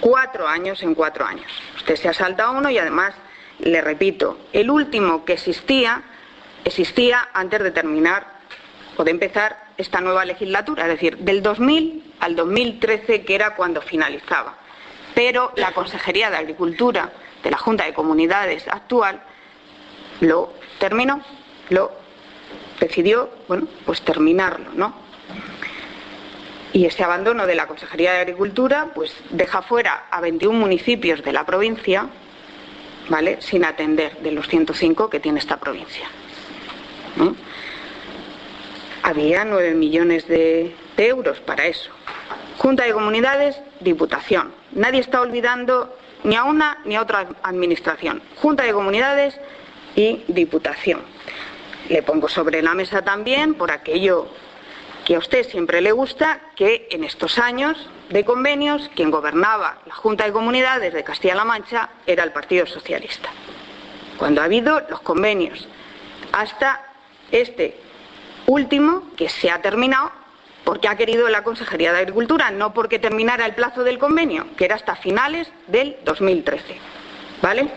4 años en 4 años. Usted se ha saltado uno y además, le repito, el último que existía antes de terminar o de empezar esta nueva legislatura, es decir, del 2000 al 2013, que era cuando finalizaba. Pero la Consejería de Agricultura de la Junta de Comunidades actual lo terminó, lo decidió, bueno, pues terminarlo, ¿no? Y ese abandono de la Consejería de Agricultura pues deja fuera a 21 municipios de la provincia, ¿vale?, sin atender, de los 105 que tiene esta provincia, ¿no? Había 9 millones de euros para eso. Junta de Comunidades, Diputación. Nadie está olvidando ni a una ni a otra administración. Junta de Comunidades y Diputación. Le pongo sobre la mesa también, por aquello que a usted siempre le gusta, que en estos años de convenios quien gobernaba la Junta de Comunidades de Castilla-La Mancha era el Partido Socialista. Cuando ha habido los convenios, hasta este último que se ha terminado porque ha querido la Consejería de Agricultura, no porque terminara el plazo del convenio, que era hasta finales del 2013. ¿Vale?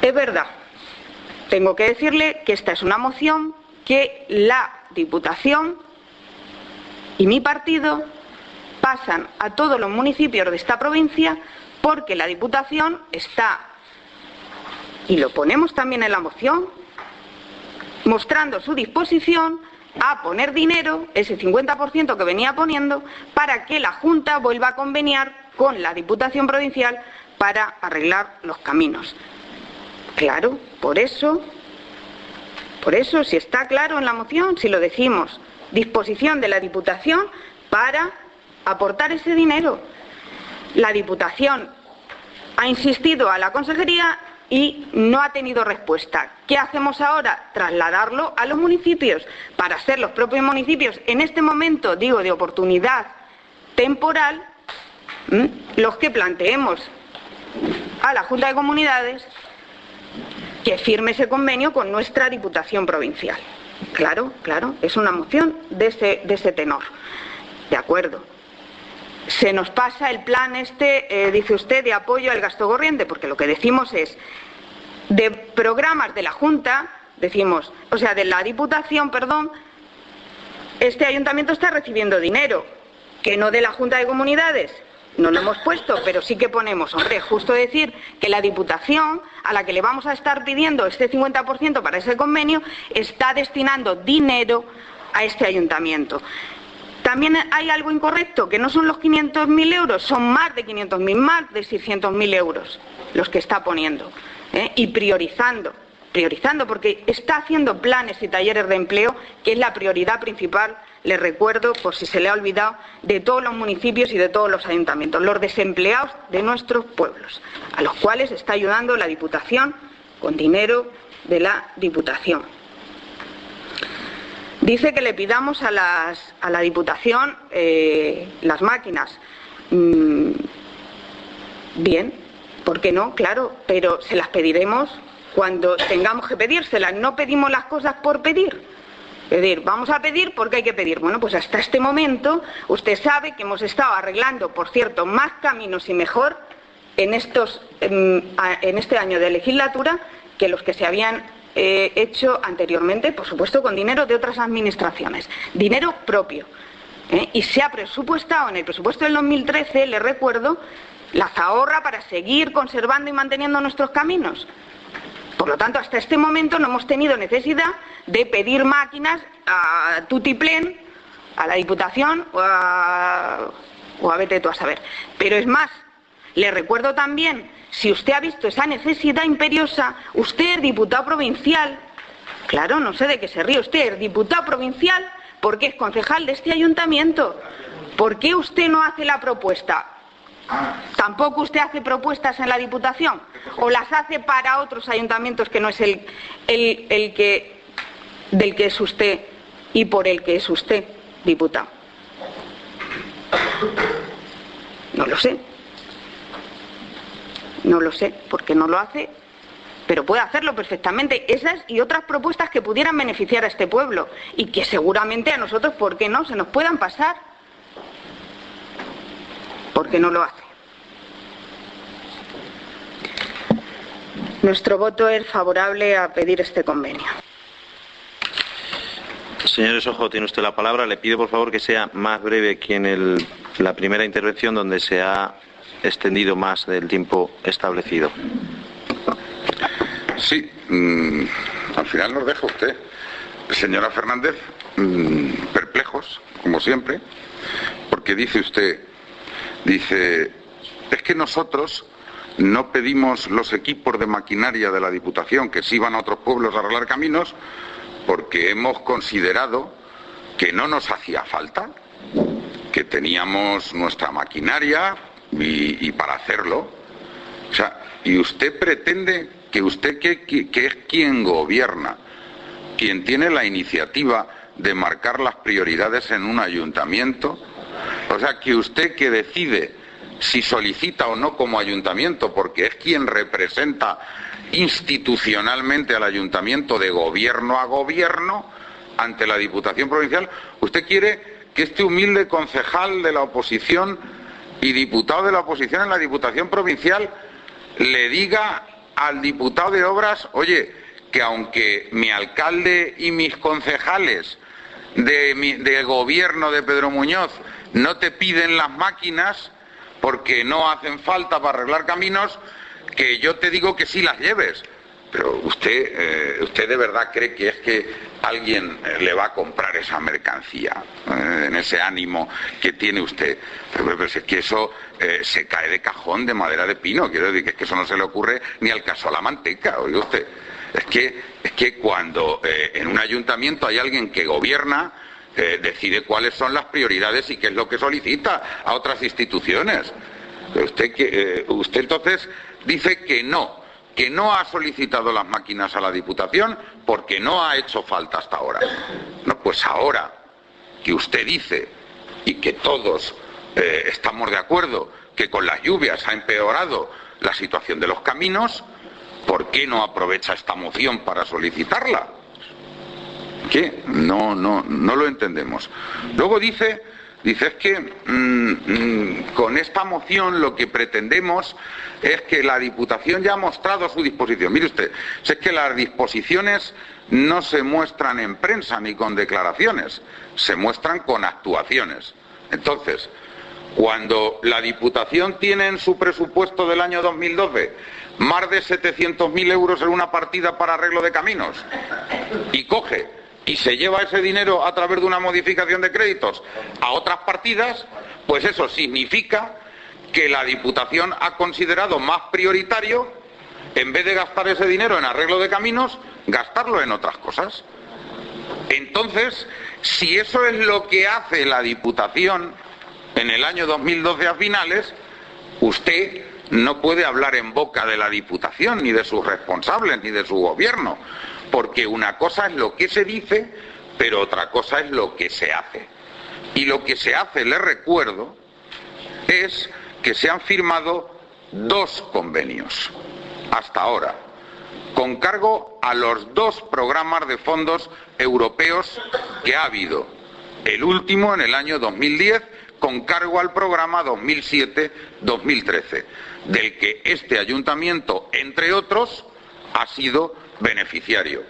Es verdad, tengo que decirle que esta es una moción que la Diputación y mi partido pasan a todos los municipios de esta provincia, porque la Diputación está, y lo ponemos también en la moción, mostrando su disposición a poner dinero, ese 50% que venía poniendo, para que la Junta vuelva a conveniar con la Diputación Provincial para arreglar los caminos. Claro, por eso, si está claro en la moción, si lo decimos, disposición de la Diputación para aportar ese dinero. La Diputación ha insistido a la Consejería y no ha tenido respuesta. ¿Qué hacemos ahora? Trasladarlo a los municipios, para ser los propios municipios, en este momento, digo, de oportunidad temporal, los que planteemos a la Junta de Comunidades que firme ese convenio con nuestra Diputación Provincial. Claro, es una moción de ese tenor. De acuerdo. Se nos pasa el plan dice usted, de apoyo al gasto corriente, porque lo que decimos es, de programas de la Junta, decimos, o sea, de la Diputación, perdón, este ayuntamiento está recibiendo dinero, que no de la Junta de Comunidades. No lo hemos puesto, pero sí que ponemos, hombre, justo decir que la Diputación, a la que le vamos a estar pidiendo este 50% para ese convenio, está destinando dinero a este ayuntamiento. También hay algo incorrecto, que no son los 500.000 euros, son más de 500.000, más de 600.000 euros los que está poniendo, y priorizando, porque está haciendo planes y talleres de empleo, que es la prioridad principal, les recuerdo, por si se le ha olvidado, de todos los municipios y de todos los ayuntamientos, los desempleados de nuestros pueblos, a los cuales está ayudando la Diputación con dinero de la Diputación. Dice que le pidamos a la Diputación las máquinas. Bien, ¿por qué no? Claro, pero se las pediremos cuando tengamos que pedírselas. No pedimos las cosas por pedir. Es decir, vamos a pedir porque hay que pedir. Bueno, pues hasta este momento usted sabe que hemos estado arreglando, por cierto, más caminos y mejor en este año de legislatura que los que se habían hecho anteriormente, por supuesto con dinero de otras administraciones, dinero propio. Y se ha presupuestado en el presupuesto del 2013, le recuerdo, la zahorra para seguir conservando y manteniendo nuestros caminos. Por lo tanto, hasta este momento no hemos tenido necesidad de pedir máquinas a tutiplén, a la Diputación o a vete tú a saber. Pero es más, le recuerdo también, si usted ha visto esa necesidad imperiosa, usted es diputado provincial, claro, no sé de qué se ríe usted, es diputado provincial porque es concejal de este ayuntamiento. ¿Por qué usted no hace la propuesta? ¿Tampoco usted hace propuestas en la Diputación? ¿O las hace para otros ayuntamientos que no es del que es usted y por el que es usted diputado? No lo sé. No lo sé, porque no lo hace, pero puede hacerlo perfectamente. Esas y otras propuestas que pudieran beneficiar a este pueblo y que seguramente a nosotros, ¿por qué no?, se nos puedan pasar. Porque no lo hace. Nuestro voto es favorable a pedir este convenio. Señor Ojo, tiene usted la palabra. Le pido por favor que sea más breve que en la primera intervención, donde se ha extendido más del tiempo establecido. Sí, al final nos deja usted, señora Fernández, perplejos, como siempre, porque dice usted, es que nosotros no pedimos los equipos de maquinaria de la Diputación que sí van a otros pueblos a arreglar caminos porque hemos considerado que no nos hacía falta, que teníamos nuestra maquinaria y para hacerlo. O sea, y usted pretende que usted, que es quien gobierna, quien tiene la iniciativa de marcar las prioridades en un ayuntamiento, o sea, que usted que decide si solicita o no como ayuntamiento, porque es quien representa institucionalmente al ayuntamiento de gobierno a gobierno ante la Diputación Provincial, usted quiere que este humilde concejal de la oposición y diputado de la oposición en la Diputación Provincial le diga al diputado de Obras, oye, que aunque mi alcalde y mis concejales de gobierno de Pedro Muñoz no te piden las máquinas porque no hacen falta para arreglar caminos, que yo te digo que sí las lleves. Pero usted de verdad cree que es que alguien le va a comprar esa mercancía en ese ánimo que tiene usted. Pero es que eso se cae de cajón de madera de pino. Quiero decir que es que eso no se le ocurre ni al caso a la manteca. Oiga usted, es que cuando en un ayuntamiento hay alguien que gobierna, decide cuáles son las prioridades y qué es lo que solicita a otras instituciones. Usted entonces dice que no ha solicitado las máquinas a la Diputación porque no ha hecho falta hasta ahora. No, pues ahora que usted dice, y que todos estamos de acuerdo, que con las lluvias ha empeorado la situación de los caminos, ¿por qué no aprovecha esta moción para solicitarla? ¿Qué? No lo entendemos. Luego dice es que con esta moción lo que pretendemos es que la Diputación ya ha mostrado su disposición. Mire usted, si es que las disposiciones no se muestran en prensa ni con declaraciones, se muestran con actuaciones. Entonces, cuando la Diputación tiene en su presupuesto del año 2012 más de 700.000 euros en una partida para arreglo de caminos y coge y se lleva ese dinero a través de una modificación de créditos a otras partidas, pues eso significa que la Diputación ha considerado más prioritario, en vez de gastar ese dinero en arreglo de caminos, gastarlo en otras cosas. Entonces, si eso es lo que hace la Diputación en el año 2012 a finales, usted no puede hablar en boca de la Diputación, ni de sus responsables, ni de su gobierno, porque una cosa es lo que se dice, pero otra cosa es lo que se hace. Y lo que se hace, les recuerdo, es que se han firmado 2 convenios hasta ahora, con cargo a los 2 programas de fondos europeos que ha habido. El último en el año 2010, con cargo al programa 2007-2013, del que este ayuntamiento, entre otros, ha sido beneficiario.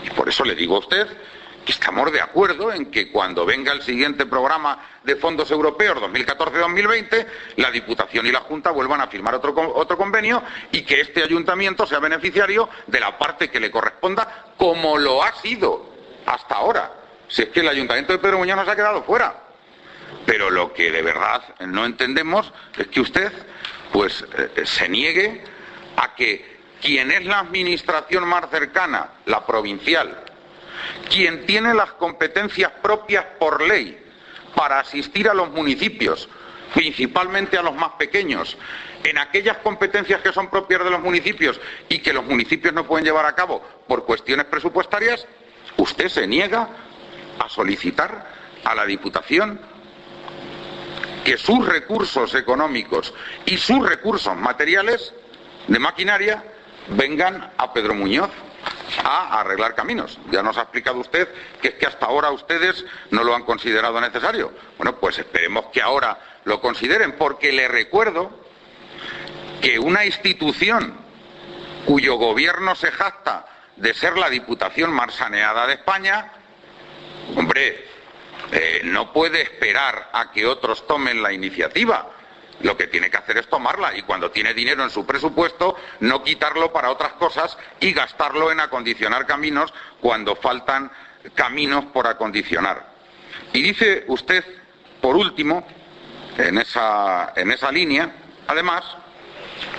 Y por eso le digo a usted que estamos de acuerdo en que cuando venga el siguiente programa de fondos europeos 2014-2020, la Diputación y la Junta vuelvan a firmar otro convenio y que este ayuntamiento sea beneficiario de la parte que le corresponda, como lo ha sido hasta ahora. Si es que el ayuntamiento de Pedro Muñoz nos ha quedado fuera. Pero lo que de verdad no entendemos es que usted se niegue a que quien es la administración más cercana, la provincial, quien tiene las competencias propias por ley para asistir a los municipios, principalmente a los más pequeños, en aquellas competencias que son propias de los municipios y que los municipios no pueden llevar a cabo por cuestiones presupuestarias, usted se niega a solicitar a la Diputación que sus recursos económicos y sus recursos materiales de maquinaria vengan a Pedro Muñoz a arreglar caminos. Ya nos ha explicado usted que es que hasta ahora ustedes no lo han considerado necesario. Bueno, pues esperemos que ahora lo consideren, porque le recuerdo que una institución cuyo gobierno se jacta de ser la Diputación más saneada de España, hombre, no puede esperar a que otros tomen la iniciativa. Lo que tiene que hacer es tomarla, y cuando tiene dinero en su presupuesto, no quitarlo para otras cosas y gastarlo en acondicionar caminos cuando faltan caminos por acondicionar. Y dice usted, por último, en esa línea, además,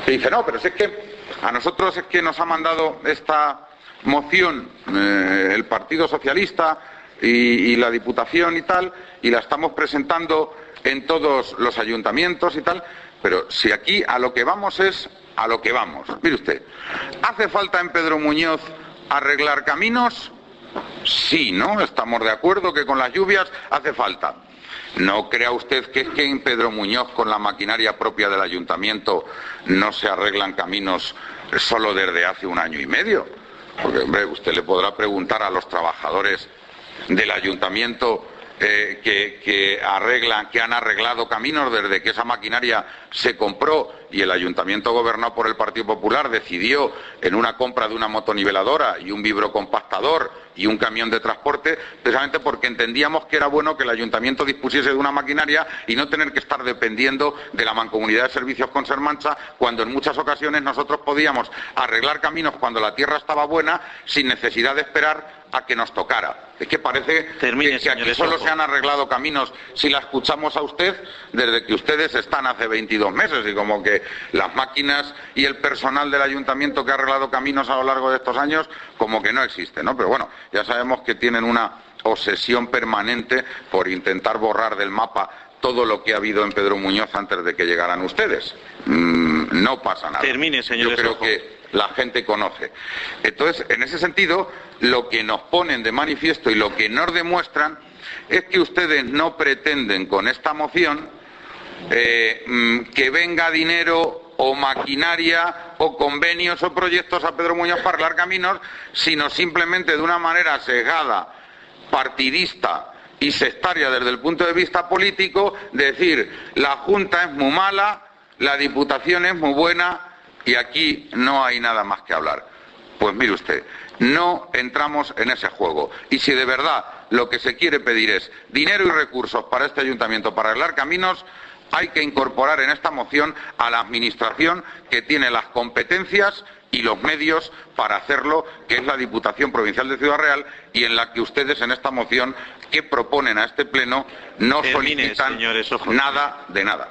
que dice, no, pero si es que a nosotros es que nos ha mandado esta moción el Partido Socialista y la Diputación y tal, y la estamos presentando en todos los ayuntamientos y tal, pero si aquí a lo que vamos es a lo que vamos. Mire usted, ¿hace falta en Pedro Muñoz arreglar caminos? Sí, ¿no? Estamos de acuerdo que con las lluvias hace falta. ¿No crea usted que es que en Pedro Muñoz, con la maquinaria propia del ayuntamiento, no se arreglan caminos solo desde hace 1 año y medio? Porque, hombre, usted le podrá preguntar a los trabajadores del ayuntamiento que han arreglado caminos desde que esa maquinaria se compró y el ayuntamiento gobernado por el Partido Popular decidió en una compra de una motoniveladora y un vibrocompactador y un camión de transporte, precisamente porque entendíamos que era bueno que el ayuntamiento dispusiese de una maquinaria y no tener que estar dependiendo de la Mancomunidad de Servicios Consermancha, cuando en muchas ocasiones nosotros podíamos arreglar caminos cuando la tierra estaba buena sin necesidad de esperar a que nos tocara. Es que parece que aquí solo se han arreglado caminos, si la escuchamos a usted, desde que ustedes están hace 22 meses, y como que las máquinas y el personal del ayuntamiento que ha arreglado caminos a lo largo de estos años como que no existe, ¿no? Pero bueno, ya sabemos que tienen una obsesión permanente por intentar borrar del mapa todo lo que ha habido en Pedro Muñoz antes de que llegaran ustedes. No pasa nada. Termine, señor. Yo creo que la gente conoce. Entonces, en ese sentido, lo que nos ponen de manifiesto y lo que nos demuestran es que ustedes no pretenden con esta moción que venga dinero o maquinaria o convenios o proyectos a Pedro Muñoz para arreglar caminos, sino simplemente de una manera sesgada, partidista y sectaria desde el punto de vista político, decir la Junta es muy mala, la Diputación es muy buena y aquí no hay nada más que hablar. Pues mire usted, no entramos en ese juego. Y si de verdad lo que se quiere pedir es dinero y recursos para este ayuntamiento para arreglar caminos, hay que incorporar en esta moción a la Administración que tiene las competencias y los medios para hacerlo, que es la Diputación Provincial de Ciudad Real, y en la que ustedes en esta moción que proponen a este Pleno no solicitan nada de nada.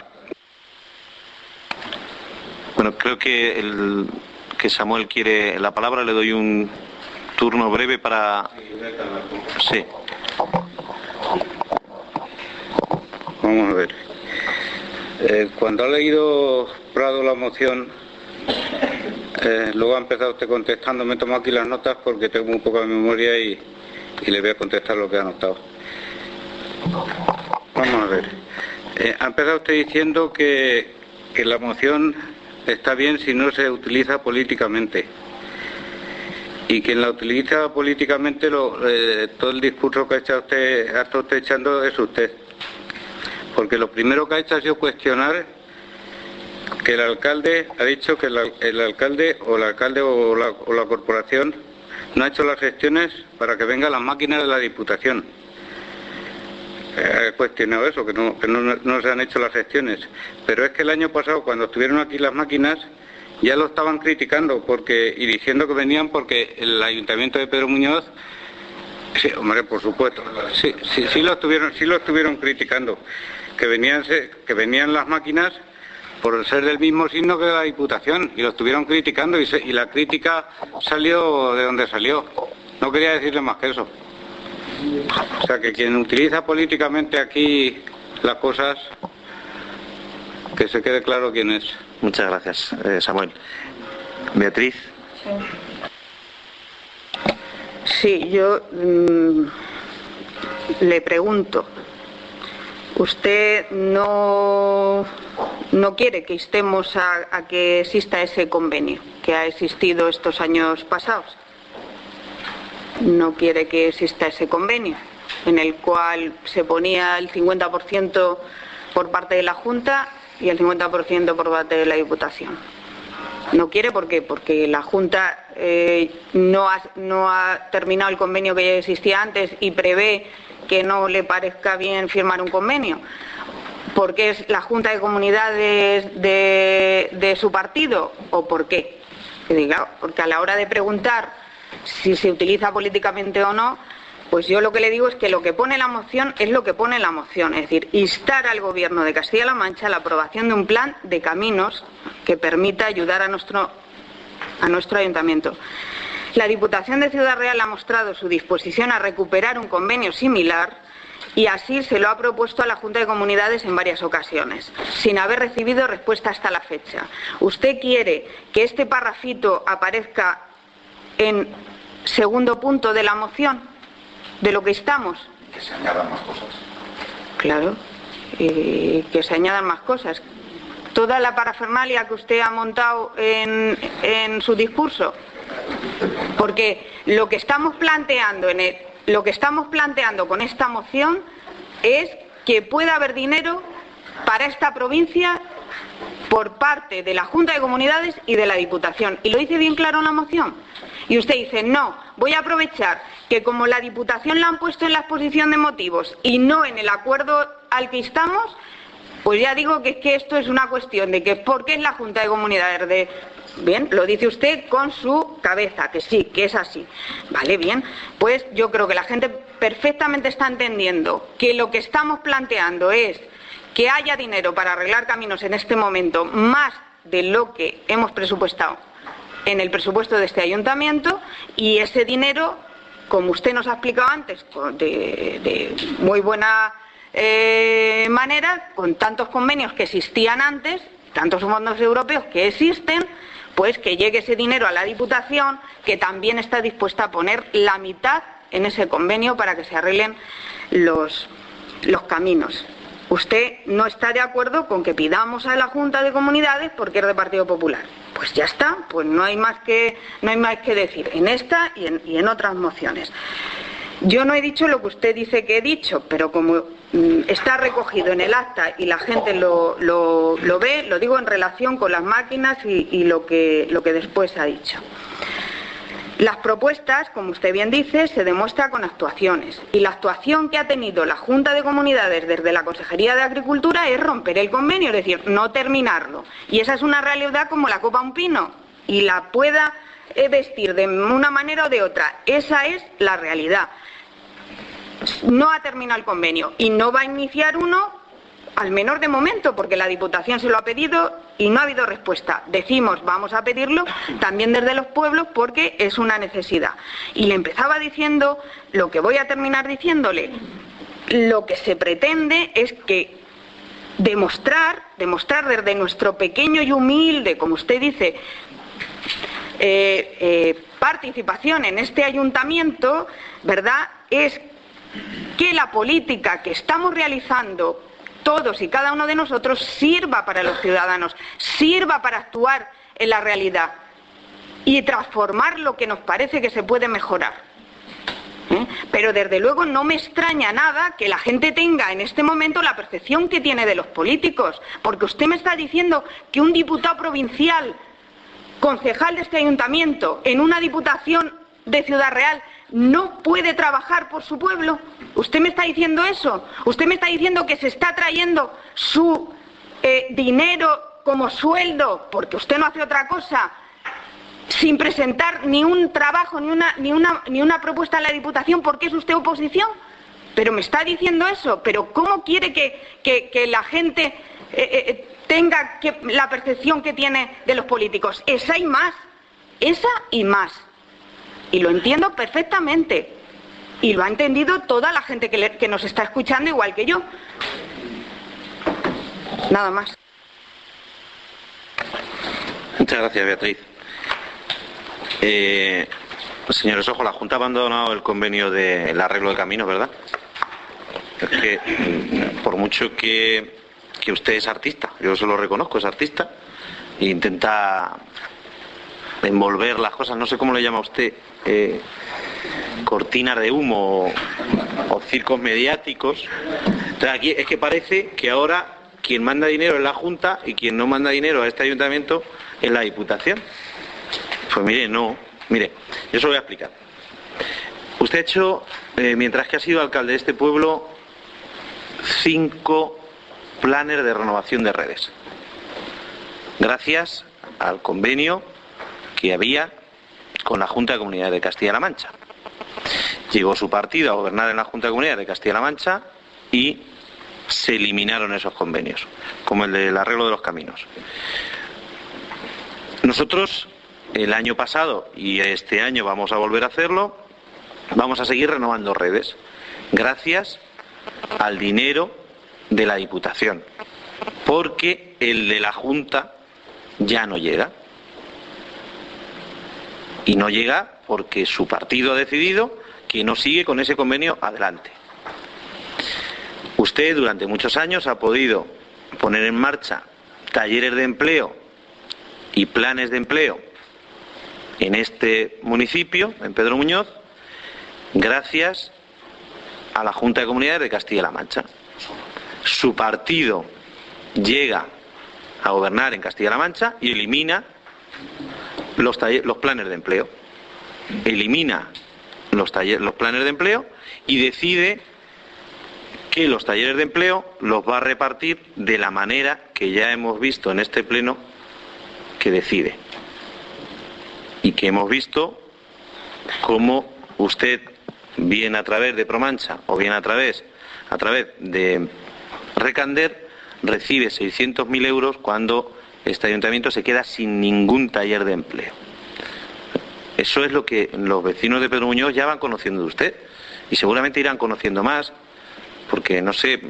Bueno, creo que Samuel quiere la palabra. Le doy un turno breve para... Sí. Vamos a ver. Cuando ha leído Prado la moción, luego ha empezado usted contestando. Me tomo aquí las notas porque tengo muy poca memoria y le voy a contestar lo que ha anotado. Vamos a ver. Ha empezado usted diciendo que la moción está bien si no se utiliza políticamente. Y quien la utiliza políticamente, todo el discurso que ha estado usted echando es usted. Porque lo primero que ha hecho ha sido cuestionar que el alcalde ha dicho que el alcalde o la corporación no ha hecho las gestiones para que vengan las máquinas de la Diputación. He cuestionado eso, que no se han hecho las gestiones. Pero es que el año pasado, cuando estuvieron aquí las máquinas, ya lo estaban criticando y diciendo que venían porque el Ayuntamiento de Pedro Muñoz... Sí, hombre, por supuesto. Sí lo estuvieron criticando. Que venían las máquinas por ser del mismo signo que la Diputación, y lo estuvieron criticando y la crítica salió de donde salió. No quería decirle más que eso. O sea, que quien utiliza políticamente aquí las cosas, que se quede claro quién es. Muchas gracias, Samuel. Beatriz. Sí, yo le pregunto. ¿Usted no quiere que instemos a que exista ese convenio que ha existido estos años pasados? ¿No quiere que exista ese convenio en el cual se ponía el 50% por parte de la Junta y el 50% por parte de la Diputación? No quiere, ¿por qué? Porque la Junta no ha terminado el convenio que ya existía antes y prevé que no le parezca bien firmar un convenio, porque es la Junta de Comunidades de su partido, o por qué. Porque a la hora de preguntar si se utiliza políticamente o no, pues yo lo que le digo es que lo que pone la moción es lo que pone la moción, es decir, instar al Gobierno de Castilla-La Mancha a la aprobación de un plan de caminos que permita ayudar a nuestro ayuntamiento. La Diputación de Ciudad Real ha mostrado su disposición a recuperar un convenio similar y así se lo ha propuesto a la Junta de Comunidades en varias ocasiones, sin haber recibido respuesta hasta la fecha. ¿Usted quiere que este parrafito aparezca en segundo punto de la moción, de lo que estamos? Que se añadan más cosas. Claro, que se añadan más cosas. Toda la parafernalia que usted ha montado en su discurso. Porque lo que estamos planteando con esta moción es que pueda haber dinero para esta provincia por parte de la Junta de Comunidades y de la Diputación. Y lo dice bien claro en la moción. Y usted dice, no, voy a aprovechar que como la Diputación la han puesto en la exposición de motivos y no en el acuerdo al que estamos, pues ya digo que es que esto es una cuestión de que ¿por qué es la Junta de Comunidades Bien, lo dice usted con su cabeza, que sí, que es así. Vale, bien. Pues yo creo que la gente perfectamente está entendiendo que lo que estamos planteando es que haya dinero para arreglar caminos en este momento, más de lo que hemos presupuestado en el presupuesto de este ayuntamiento, y ese dinero, como usted nos ha explicado antes, de muy buena manera, con tantos convenios que existían antes, tantos fondos europeos que existen, pues que llegue ese dinero a la Diputación, que también está dispuesta a poner la mitad en ese convenio para que se arreglen los caminos. usted no está de acuerdo con que pidamos a la Junta de Comunidades porque es del Partido Popular. Pues ya está, pues no hay más que decir en esta y en otras mociones. Yo no he dicho lo que usted dice que he dicho, pero como está recogido en el acta y la gente lo ve, lo digo en relación con las máquinas y lo que después ha dicho. Las propuestas, como usted bien dice, se demuestra con actuaciones. Y la actuación que ha tenido la Junta de Comunidades desde la Consejería de Agricultura es romper el convenio, es decir, no terminarlo. Y esa es una realidad como la copa a un pino. Y la pueda vestir de una manera o de otra. Esa es la realidad. No ha terminado el convenio y no va a iniciar uno, al menos de momento, porque la Diputación se lo ha pedido y no ha habido respuesta. Decimos, vamos a pedirlo también desde los pueblos porque es una necesidad. Y le empezaba diciendo lo que voy a terminar diciéndole. Lo que se pretende es que demostrar desde nuestro pequeño y humilde, como usted dice, participación en este ayuntamiento, ¿verdad?, es que la política que estamos realizando todos y cada uno de nosotros sirva para los ciudadanos, sirva para actuar en la realidad y transformar lo que nos parece que se puede mejorar. Pero desde luego no me extraña nada que la gente tenga en este momento la percepción que tiene de los políticos, porque usted me está diciendo que un diputado provincial, concejal de este ayuntamiento, en una diputación de Ciudad Real, no puede trabajar por su pueblo. ¿Usted me está diciendo eso? ¿Usted me está diciendo que se está trayendo su dinero como sueldo, porque usted no hace otra cosa, sin presentar ni un trabajo, ni una propuesta a la Diputación, porque es usted oposición? Pero me está diciendo eso. ¿Pero cómo quiere que la gente tenga la percepción que tiene de los políticos? Esa y más. Esa y más. Y lo entiendo perfectamente. Y lo ha entendido toda la gente que nos está escuchando, igual que yo. Nada más. Muchas gracias, Beatriz. Señores, ojo, la Junta ha abandonado el convenio del arreglo de caminos, ¿verdad? Es que, por mucho que usted es artista, yo se lo reconozco, es artista, e intenta envolver las cosas, no sé cómo le llama usted, cortinas de humo o circos mediáticos. Entonces aquí es que parece que ahora quien manda dinero es la Junta y quien no manda dinero a este ayuntamiento es la Diputación. Pues mire, no, mire, yo se lo voy a explicar. Usted ha hecho, mientras que ha sido alcalde de este pueblo, 5 planes de renovación de redes, gracias al convenio que había con la Junta de Comunidades de Castilla-La Mancha. Llegó su partido a gobernar en la Junta de Comunidades de Castilla-La Mancha y se eliminaron esos convenios, como el del arreglo de los caminos. Nosotros, el año pasado y este año vamos a volver a hacerlo, vamos a seguir renovando redes, gracias al dinero de la Diputación, porque el de la Junta ya no llega. Y no llega porque su partido ha decidido que no sigue con ese convenio adelante. Usted durante muchos años ha podido poner en marcha talleres de empleo y planes de empleo en este municipio, en Pedro Muñoz, gracias a la Junta de Comunidades de Castilla-La Mancha. Su partido llega a gobernar en Castilla-La Mancha y elimina los planes de empleo. Elimina los planes de empleo y decide que los talleres de empleo los va a repartir de la manera que ya hemos visto en este pleno que decide. Y que hemos visto cómo usted, bien a través de Promancha o bien a través de Recander, recibe 600.000 euros cuando este ayuntamiento se queda sin ningún taller de empleo. Eso es lo que los vecinos de Pedro Muñoz ya van conociendo de usted y seguramente irán conociendo más, porque no sé,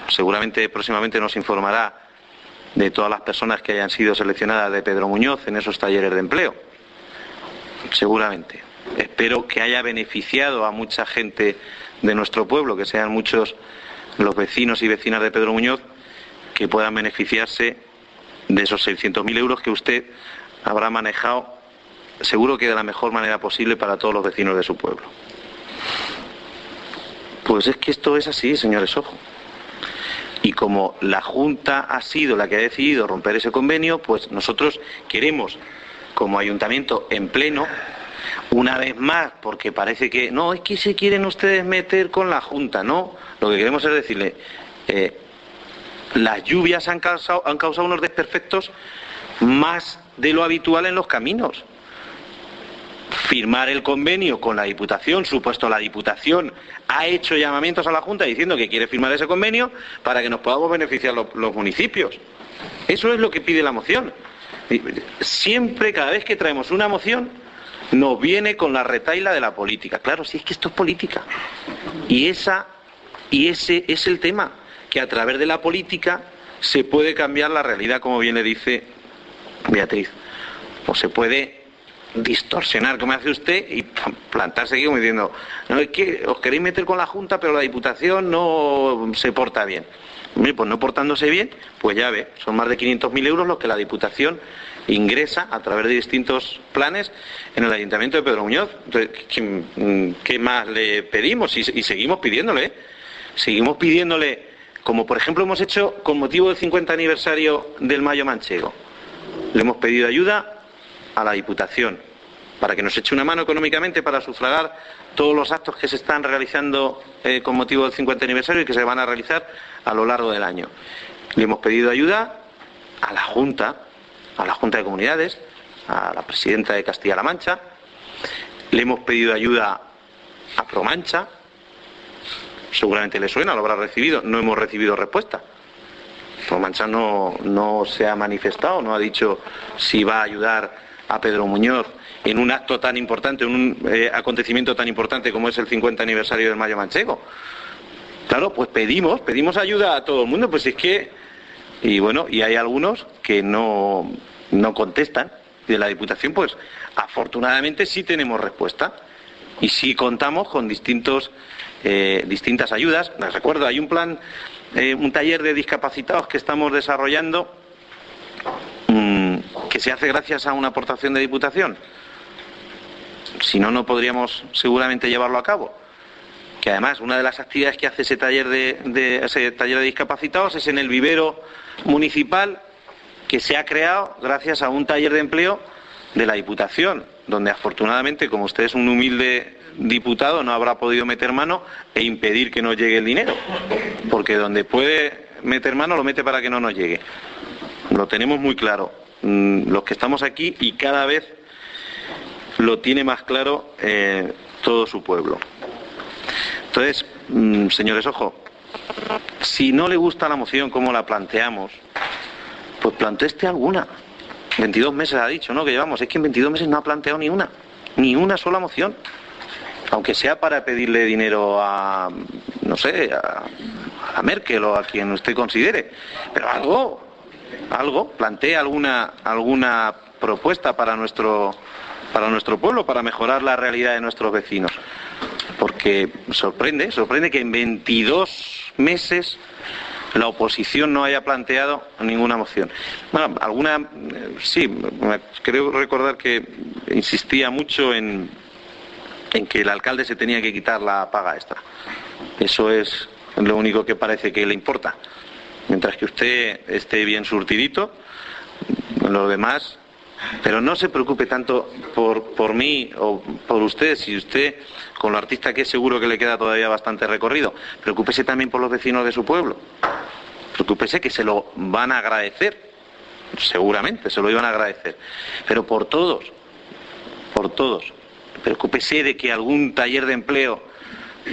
seguramente próximamente nos informará de todas las personas que hayan sido seleccionadas de Pedro Muñoz en esos talleres de empleo. Seguramente. Espero que haya beneficiado a mucha gente de nuestro pueblo, que sean muchos los vecinos y vecinas de Pedro Muñoz que puedan beneficiarse de esos 600.000 euros que usted habrá manejado, seguro que de la mejor manera posible para todos los vecinos de su pueblo. Pues es que esto es así, señores, ojo. Y como la Junta ha sido la que ha decidido romper ese convenio, pues nosotros queremos, como ayuntamiento en pleno, una vez más, porque parece que no, es que se quieren ustedes meter con la Junta, no. Lo que queremos es decirle, las lluvias han causado unos desperfectos más de lo habitual en los caminos. Firmar el convenio con la Diputación, supuesto la Diputación ha hecho llamamientos a la Junta diciendo que quiere firmar ese convenio para que nos podamos beneficiar los municipios. Eso es lo que pide la moción. Siempre, cada vez que traemos una moción, nos viene con la retahíla de la política. Claro, si es que esto es política. Y ese es el tema, que a través de la política se puede cambiar la realidad, como bien le dice Beatriz. O se puede distorsionar, como hace usted, y plantarse aquí como diciendo, no, es que os queréis meter con la Junta, pero la Diputación no se porta bien. Pues no portándose bien, pues ya ve, son más de 500.000 euros los que la Diputación ingresa a través de distintos planes en el Ayuntamiento de Pedro Muñoz. Entonces, ¿qué más le pedimos? Y seguimos pidiéndole, como por ejemplo hemos hecho con motivo del 50 aniversario del Mayo Manchego. Le hemos pedido ayuda a la Diputación para que nos eche una mano económicamente para sufragar todos los actos que se están realizando con motivo del 50 aniversario y que se van a realizar a lo largo del año. Le hemos pedido ayuda a la Junta de Comunidades, a la presidenta de Castilla-La Mancha. Le hemos pedido ayuda a Promancha. Seguramente le suena, lo habrá recibido. No hemos recibido respuesta. Promancha no se ha manifestado, no ha dicho si va a ayudar a Pedro Muñoz en un acto tan importante, en un acontecimiento tan importante como es el 50 aniversario del Mayo Manchego. Claro, pues pedimos ayuda a todo el mundo, pues es que, y bueno, y hay algunos que no contestan. De la Diputación, pues afortunadamente sí tenemos respuesta y sí contamos con distintas ayudas. Les recuerdo, hay un plan, un taller de discapacitados que estamos desarrollando, que se hace gracias a una aportación de Diputación. Si no, no podríamos seguramente llevarlo a cabo. Que además una de las actividades que hace ese taller de discapacitados es en el vivero municipal que se ha creado gracias a un taller de empleo de la Diputación, donde afortunadamente, como usted es un humilde diputado, no habrá podido meter mano e impedir que nos llegue el dinero, porque donde puede meter mano lo mete para que no nos llegue. Lo tenemos muy claro los que estamos aquí, y cada vez lo tiene más claro todo su pueblo. Entonces, señores, ojo, si no le gusta la moción como la planteamos, pues plantee alguna. 22 meses ha dicho, ¿no?, que llevamos. Es que en 22 meses no ha planteado ni una sola moción. Aunque sea para pedirle dinero a, no sé, a Merkel o a quien usted considere. Pero algo, plantee alguna propuesta para nuestro pueblo, para mejorar la realidad de nuestros vecinos. Porque sorprende que en 22 meses la oposición no haya planteado ninguna moción. Bueno, sí, creo recordar que insistía mucho en que el alcalde se tenía que quitar la paga extra. Eso es lo único que parece que le importa. Mientras que usted esté bien surtidito, lo demás. Pero no se preocupe tanto por mí o por usted, si usted, con lo artista que es, seguro que le queda todavía bastante recorrido. Preocúpese también por los vecinos de su pueblo. Preocúpese, que se lo van a agradecer, seguramente se lo iban a agradecer. Pero por todos. Preocúpese de que algún taller de empleo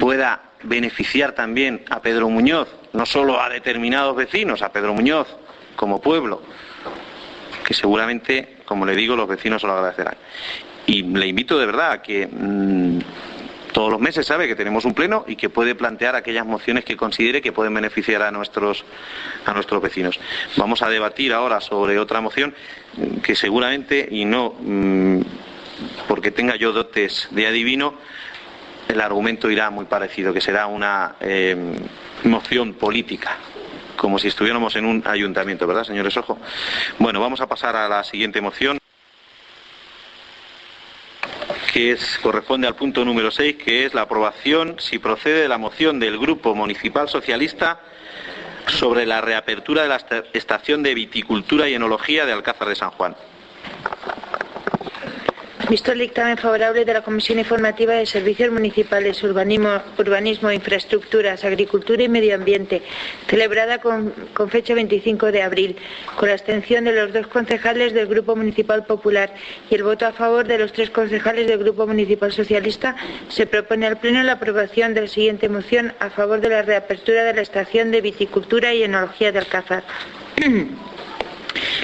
pueda beneficiar también a Pedro Muñoz, no solo a determinados vecinos, a Pedro Muñoz como pueblo, que seguramente, como le digo, los vecinos se lo agradecerán. Y le invito de verdad a que todos los meses sabe que tenemos un pleno y que puede plantear aquellas mociones que considere que pueden beneficiar a nuestros vecinos. Vamos a debatir ahora sobre otra moción que seguramente, y no porque tenga yo dotes de adivino, el argumento irá muy parecido, que será una moción política, como si estuviéramos en un ayuntamiento, ¿verdad, señores Ojo? Bueno, vamos a pasar a la siguiente moción, que corresponde al punto número 6, que es la aprobación, si procede, de la moción del Grupo Municipal Socialista sobre la reapertura de la estación de viticultura y enología de Alcázar de San Juan. Visto el dictamen favorable de la Comisión Informativa de Servicios Municipales, Urbanismo, Infraestructuras, Agricultura y Medio Ambiente, celebrada con fecha 25 de abril, con la abstención de los 2 concejales del Grupo Municipal Popular y el voto a favor de los 3 concejales del Grupo Municipal Socialista, se propone al Pleno la aprobación de la siguiente moción a favor de la reapertura de la estación de viticultura y enología de Alcázar.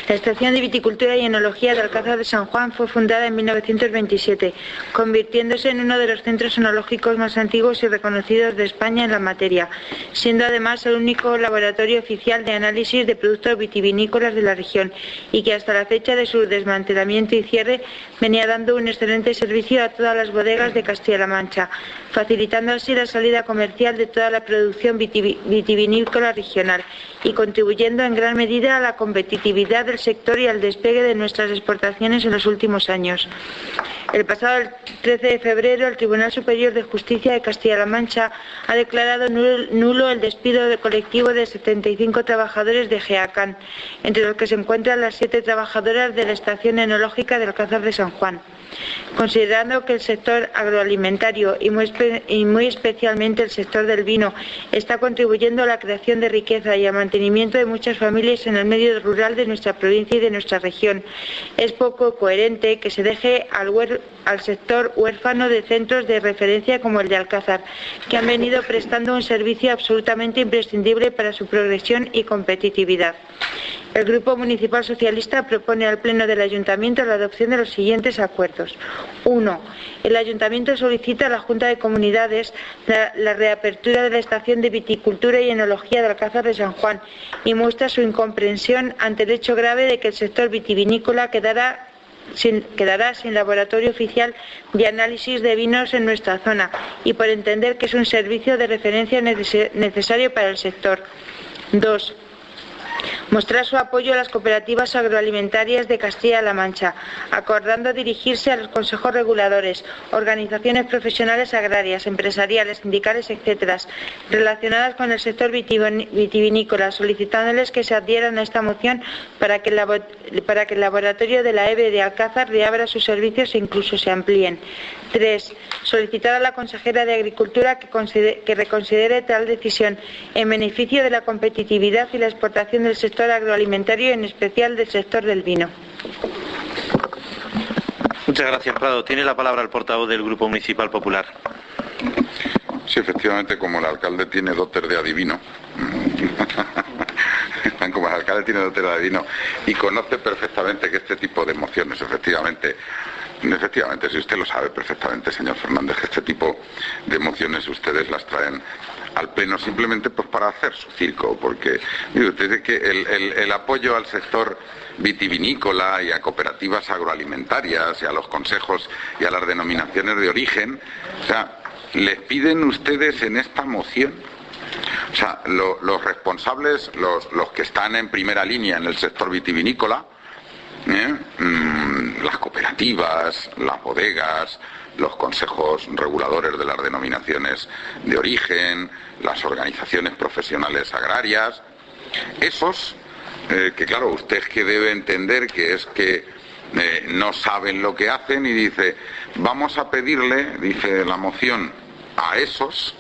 La estación de viticultura y enología de Alcázar de San Juan fue fundada en 1927, convirtiéndose en uno de los centros enológicos más antiguos y reconocidos de España en la materia, siendo además el único laboratorio oficial de análisis de productos vitivinícolas de la región y que hasta la fecha de su desmantelamiento y cierre venía dando un excelente servicio a todas las bodegas de Castilla-La Mancha, facilitando así la salida comercial de toda la producción vitivinícola regional y contribuyendo en gran medida a la competitividad del sector y al despegue de nuestras exportaciones en los últimos años. El pasado 13 de febrero, el Tribunal Superior de Justicia de Castilla-La Mancha ha declarado nulo el despido colectivo de 75 trabajadores de GEACAN, entre los que se encuentran las 7 trabajadoras de la estación enológica del Alcázar de San Juan. Considerando que el sector agroalimentario y muy especialmente el sector del vino está contribuyendo a la creación de riqueza y al mantenimiento de muchas familias en el medio rural de nuestra provincia y de nuestra región, es poco coherente que se deje al sector huérfano de centros de referencia como el de Alcázar, que han venido prestando un servicio absolutamente imprescindible para su progresión y competitividad. El Grupo Municipal Socialista propone al Pleno del Ayuntamiento la adopción de los siguientes acuerdos. 1. El Ayuntamiento solicita a la Junta de Comunidades la reapertura de la estación de viticultura y enología de Alcázar de San Juan y muestra su incomprensión ante el hecho grave de que el sector vitivinícola quedará sin laboratorio oficial de análisis de vinos en nuestra zona y por entender que es un servicio de referencia necesario para el sector. 2. Mostrar su apoyo a las cooperativas agroalimentarias de Castilla-La Mancha, acordando dirigirse a los consejos reguladores, organizaciones profesionales agrarias, empresariales, sindicales, etc., relacionadas con el sector vitivinícola, solicitándoles que se adhieran a esta moción para que el laboratorio de la EVE de Alcázar reabra sus servicios e incluso se amplíen. 3. Solicitar a la consejera de Agricultura que reconsidere tal decisión en beneficio de la competitividad y la exportación del sector agroalimentario y en especial del sector del vino. Muchas gracias, Prado. Tiene la palabra el portavoz del Grupo Municipal Popular. Sí, efectivamente, como el alcalde tiene dotes de adivino, y conoce perfectamente que este tipo de mociones, efectivamente, si usted lo sabe perfectamente, señor Fernández, que este tipo de mociones ustedes las traen al Pleno simplemente pues para hacer su circo, porque mire usted que el apoyo al sector vitivinícola y a cooperativas agroalimentarias y a los consejos y a las denominaciones de origen, o sea, les piden ustedes en esta moción, o sea, los responsables, los que están en primera línea en el sector vitivinícola, las cooperativas, las bodegas, los consejos reguladores de las denominaciones de origen, las organizaciones profesionales agrarias, esos que claro, usted que debe entender que es que no saben lo que hacen y dice, vamos a pedirle, dice la moción, a esos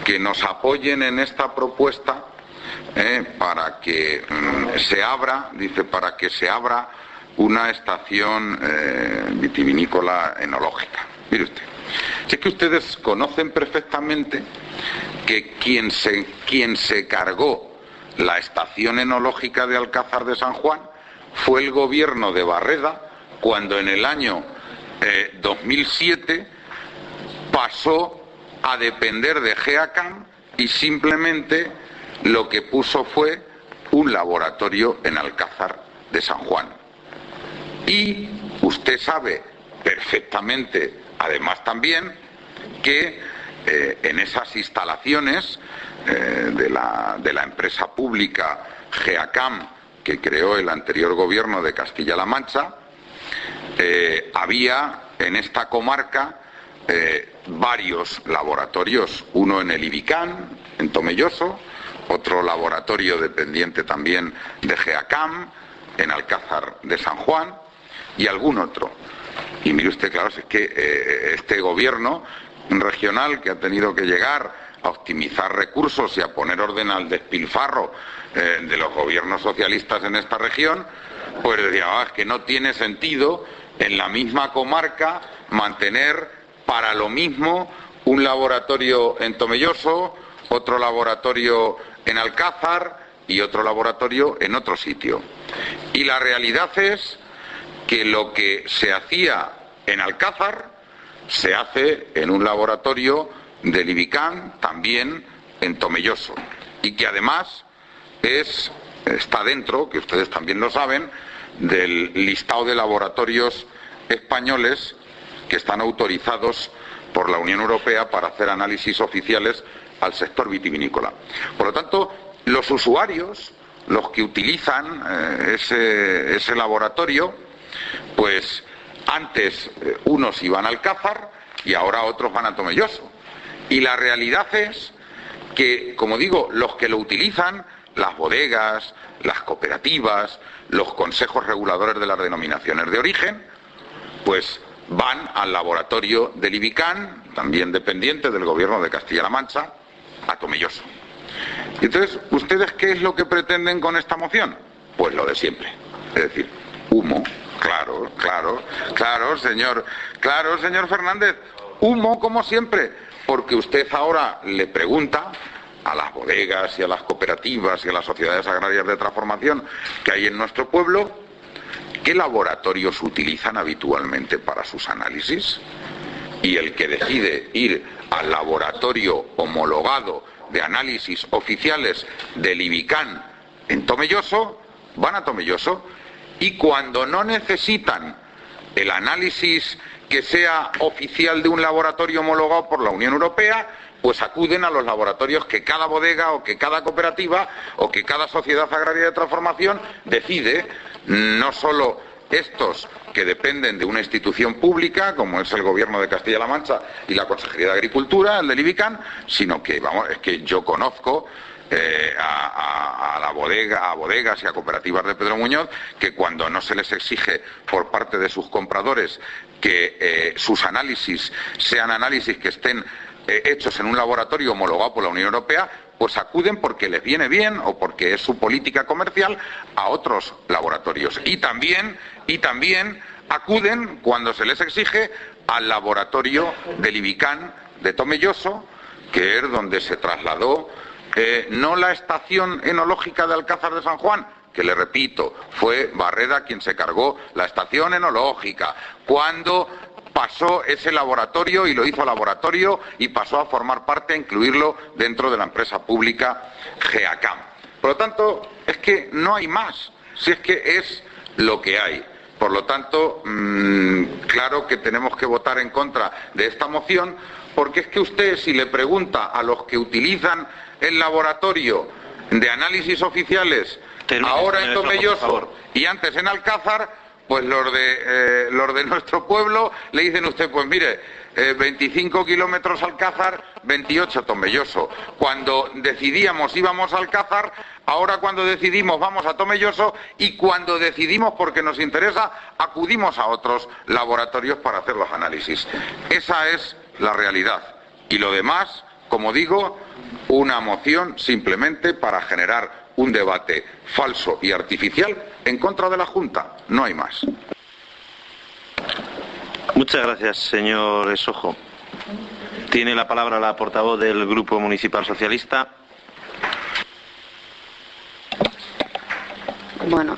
que nos apoyen en esta propuesta para que se abra, dice, para que se abra una estación vitivinícola enológica. Mire usted, si es que ustedes conocen perfectamente que quien se cargó la estación enológica de Alcázar de San Juan fue el gobierno de Barreda, cuando en el año 2007 pasó a depender de GEACAN y simplemente lo que puso fue un laboratorio en Alcázar de San Juan. Y usted sabe perfectamente, además también, que en esas instalaciones de la empresa pública GEACAM que creó el anterior gobierno de Castilla-La Mancha, había en esta comarca varios laboratorios, uno en el Ibicán, en Tomelloso, otro laboratorio dependiente también de GEACAM, en Alcázar de San Juan, y algún otro. Y mire usted, claro, es que este gobierno regional que ha tenido que llegar a optimizar recursos y a poner orden al despilfarro de los gobiernos socialistas en esta región, pues decía, es que no tiene sentido en la misma comarca mantener para lo mismo un laboratorio en Tomelloso, otro laboratorio en Alcázar y otro laboratorio en otro sitio. Y la realidad es que lo que se hacía en Alcázar se hace en un laboratorio del Ibicán, también en Tomelloso, y que además está dentro, que ustedes también lo saben, del listado de laboratorios españoles que están autorizados por la Unión Europea para hacer análisis oficiales al sector vitivinícola. Por lo tanto, los usuarios, los que utilizan ese laboratorio, pues antes unos iban a Alcázar y ahora otros van a Tomelloso. Y la realidad es que, como digo, los que lo utilizan, las bodegas, las cooperativas, los consejos reguladores de las denominaciones de origen, pues van al laboratorio del Ibicán, también dependiente del gobierno de Castilla-La Mancha, a Tomelloso. Y entonces, ¿ustedes qué es lo que pretenden con esta moción? Pues lo de siempre, es decir, humo. Claro, señor Fernández, humo como siempre, porque usted ahora le pregunta a las bodegas y a las cooperativas y a las sociedades agrarias de transformación que hay en nuestro pueblo, ¿qué laboratorios utilizan habitualmente para sus análisis? Y el que decide ir al laboratorio homologado de análisis oficiales del Ibicán en Tomelloso, van a Tomelloso, y cuando no necesitan el análisis que sea oficial de un laboratorio homologado por la Unión Europea, pues acuden a los laboratorios que cada bodega o que cada cooperativa o que cada sociedad agraria de transformación decide, no solo estos que dependen de una institución pública, como es el Gobierno de Castilla-La Mancha y la Consejería de Agricultura, el del Ibicán, sino que, es que yo conozco a bodegas y a cooperativas de Pedro Muñoz que cuando no se les exige por parte de sus compradores que sus análisis sean análisis que estén hechos en un laboratorio homologado por la Unión Europea, pues acuden porque les viene bien o porque es su política comercial a otros laboratorios. Y también acuden cuando se les exige al laboratorio del Ibicán de Tomelloso, que es donde se trasladó no la estación enológica de Alcázar de San Juan, que le repito, fue Barreda quien se cargó la estación enológica, cuando pasó ese laboratorio y lo hizo laboratorio y pasó a formar parte, a incluirlo dentro de la empresa pública GEACAM. Por lo tanto, es que no hay más, si es que es lo que hay. Por lo tanto, claro que tenemos que votar en contra de esta moción, porque es que usted, si le pregunta a los que utilizan el laboratorio de análisis oficiales, ahora en Tomelloso y antes en Alcázar, pues los de nuestro pueblo le dicen usted, pues mire, 25 kilómetros Alcázar, 28 Tomelloso. Cuando decidíamos íbamos a Alcázar, ahora cuando decidimos vamos a Tomelloso, y cuando decidimos porque nos interesa acudimos a otros laboratorios para hacer los análisis. Esa es la realidad. Y lo demás, como digo, una moción simplemente para generar un debate falso y artificial en contra de la Junta. No hay más. Muchas gracias, señor Esojo. Tiene la palabra la portavoz del Grupo Municipal Socialista. Bueno,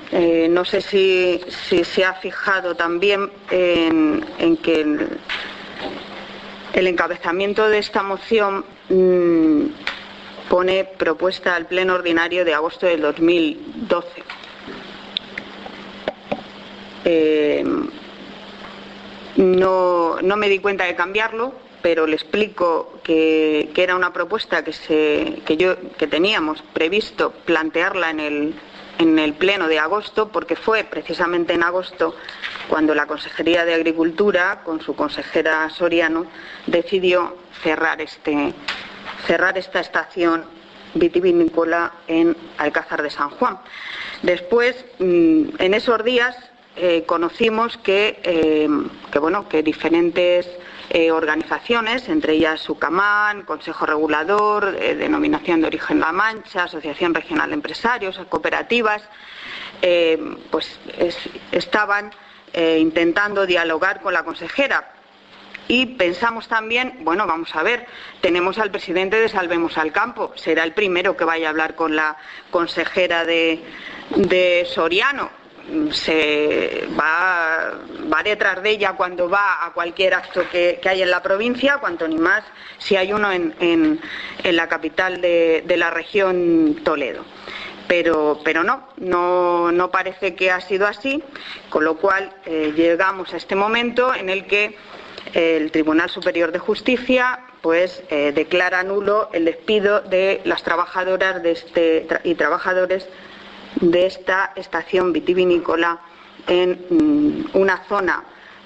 no sé si se ha fijado también en que el encabezamiento de esta moción pone propuesta al Pleno Ordinario de agosto del 2012. No me di cuenta de cambiarlo, pero le explico que era una propuesta que teníamos previsto plantearla en el pleno de agosto, porque fue precisamente en agosto cuando la Consejería de Agricultura, con su consejera Soriano, decidió cerrar esta estación vitivinícola en Alcázar de San Juan. Después, en esos días, conocimos que diferentes organizaciones, entre ellas SUCAMAN, Consejo Regulador, Denominación de Origen La Mancha, Asociación Regional de Empresarios, cooperativas, estaban intentando dialogar con la consejera. Y pensamos también, bueno, vamos a ver, tenemos al presidente de Salvemos al Campo, será el primero que vaya a hablar con la consejera de Soriano. Se va detrás de ella cuando va a cualquier acto que hay en la provincia, cuanto ni más si hay uno en la capital de la región, Toledo. Pero no parece que ha sido así, con lo cual llegamos a este momento en el que el Tribunal Superior de Justicia declara nulo el despido de las trabajadoras y trabajadores de esta estación vitivinícola en una zona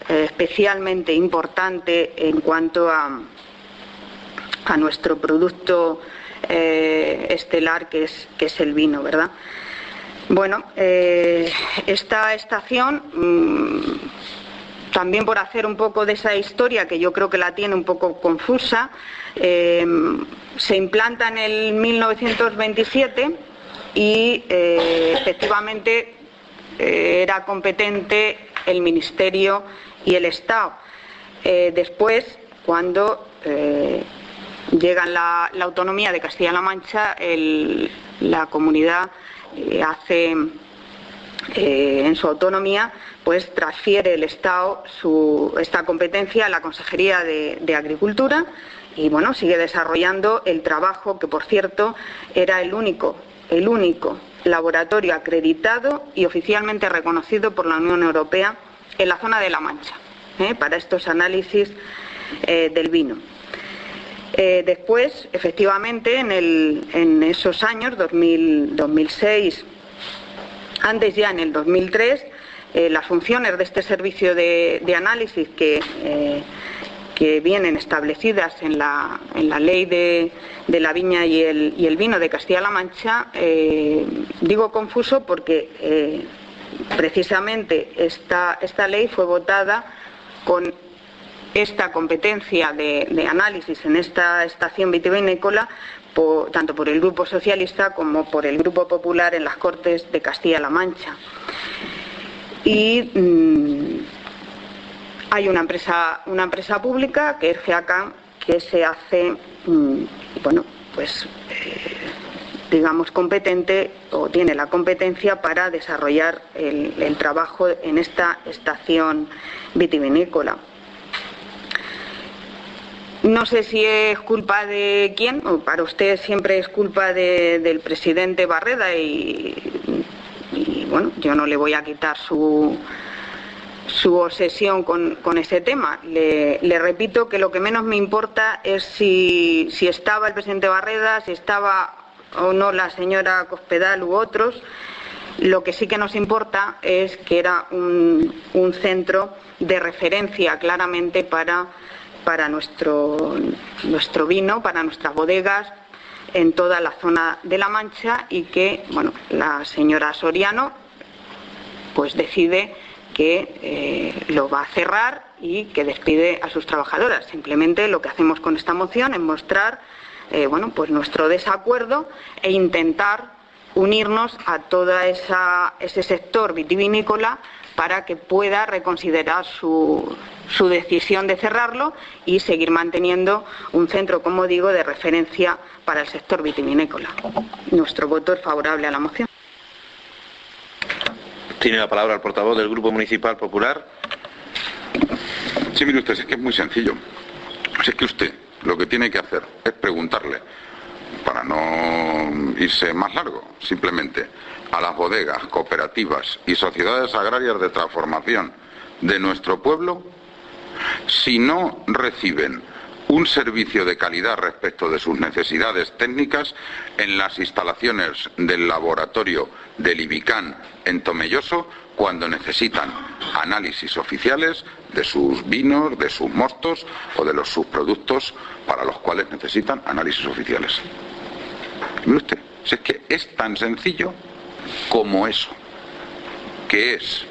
especialmente importante en cuanto a nuestro producto estelar, que es el vino, ¿verdad? Bueno, esta estación, también por hacer un poco de esa historia, que yo creo que la tiene un poco confusa, se implanta en el 1927 y efectivamente era competente el Ministerio y el Estado. Después, cuando llegan la autonomía de Castilla-La Mancha, la comunidad hace en su autonomía, pues transfiere el Estado esta competencia a la Consejería de Agricultura y bueno, sigue desarrollando el trabajo que, por cierto, era el único laboratorio acreditado y oficialmente reconocido por la Unión Europea en la zona de La Mancha para estos análisis del vino. Después, efectivamente, en esos años, 2006, antes ya en el 2003, las funciones de este servicio de análisis que vienen establecidas en la ley de la viña y el vino de Castilla-La Mancha, digo confuso porque precisamente esta ley fue votada con esta competencia de análisis en esta estación vitivinícola tanto por el Grupo Socialista como por el Grupo Popular en las Cortes de Castilla-La Mancha. Y hay una empresa pública, que es GEACAM, que se hace, digamos, competente o tiene la competencia para desarrollar el trabajo en esta estación vitivinícola. No sé si es culpa de quién, o para usted siempre es culpa del presidente Barreda y bueno, yo no le voy a quitar su obsesión con ese tema. Le repito que lo que menos me importa es si estaba el presidente Barreda, si estaba o no la señora Cospedal u otros. Lo que sí que nos importa es que era un centro de referencia claramente para nuestro vino, para nuestras bodegas en toda la zona de La Mancha, y que bueno, la señora Soriano pues decide que lo va a cerrar y que despide a sus trabajadoras. Simplemente lo que hacemos con esta moción es mostrar pues nuestro desacuerdo e intentar unirnos a todo ese sector vitivinícola para que pueda reconsiderar su decisión de cerrarlo y seguir manteniendo un centro, como digo, de referencia para el sector vitivinícola. Nuestro voto es favorable a la moción. Tiene la palabra el portavoz del Grupo Municipal Popular. Sí, mire usted, es que es muy sencillo. Es que usted lo que tiene que hacer es preguntarle, para no irse más largo, simplemente a las bodegas, cooperativas y sociedades agrarias de transformación de nuestro pueblo si no reciben un servicio de calidad respecto de sus necesidades técnicas en las instalaciones del laboratorio del IBICAN en Tomelloso cuando necesitan análisis oficiales de sus vinos, de sus mostos o de los subproductos para los cuales necesitan análisis oficiales. ¿Ve usted? Si es que es tan sencillo como eso, que es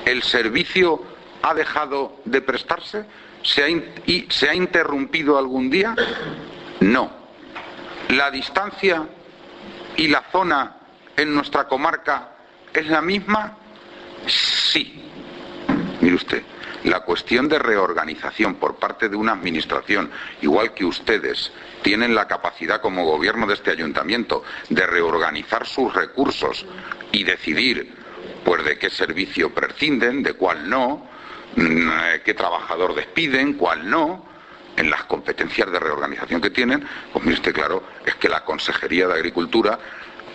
el servicio ha dejado de prestarse, se ha interrumpido algún día. No. La distancia y la zona en nuestra comarca es la misma. Sí. Mire usted, la cuestión de reorganización por parte de una administración, igual que ustedes tienen la capacidad como gobierno de este ayuntamiento de reorganizar sus recursos y decidir pues de qué servicio prescinden, de cuál no, qué trabajador despiden, cuál no, en las competencias de reorganización que tienen, pues mire usted, claro, es que la Consejería de Agricultura,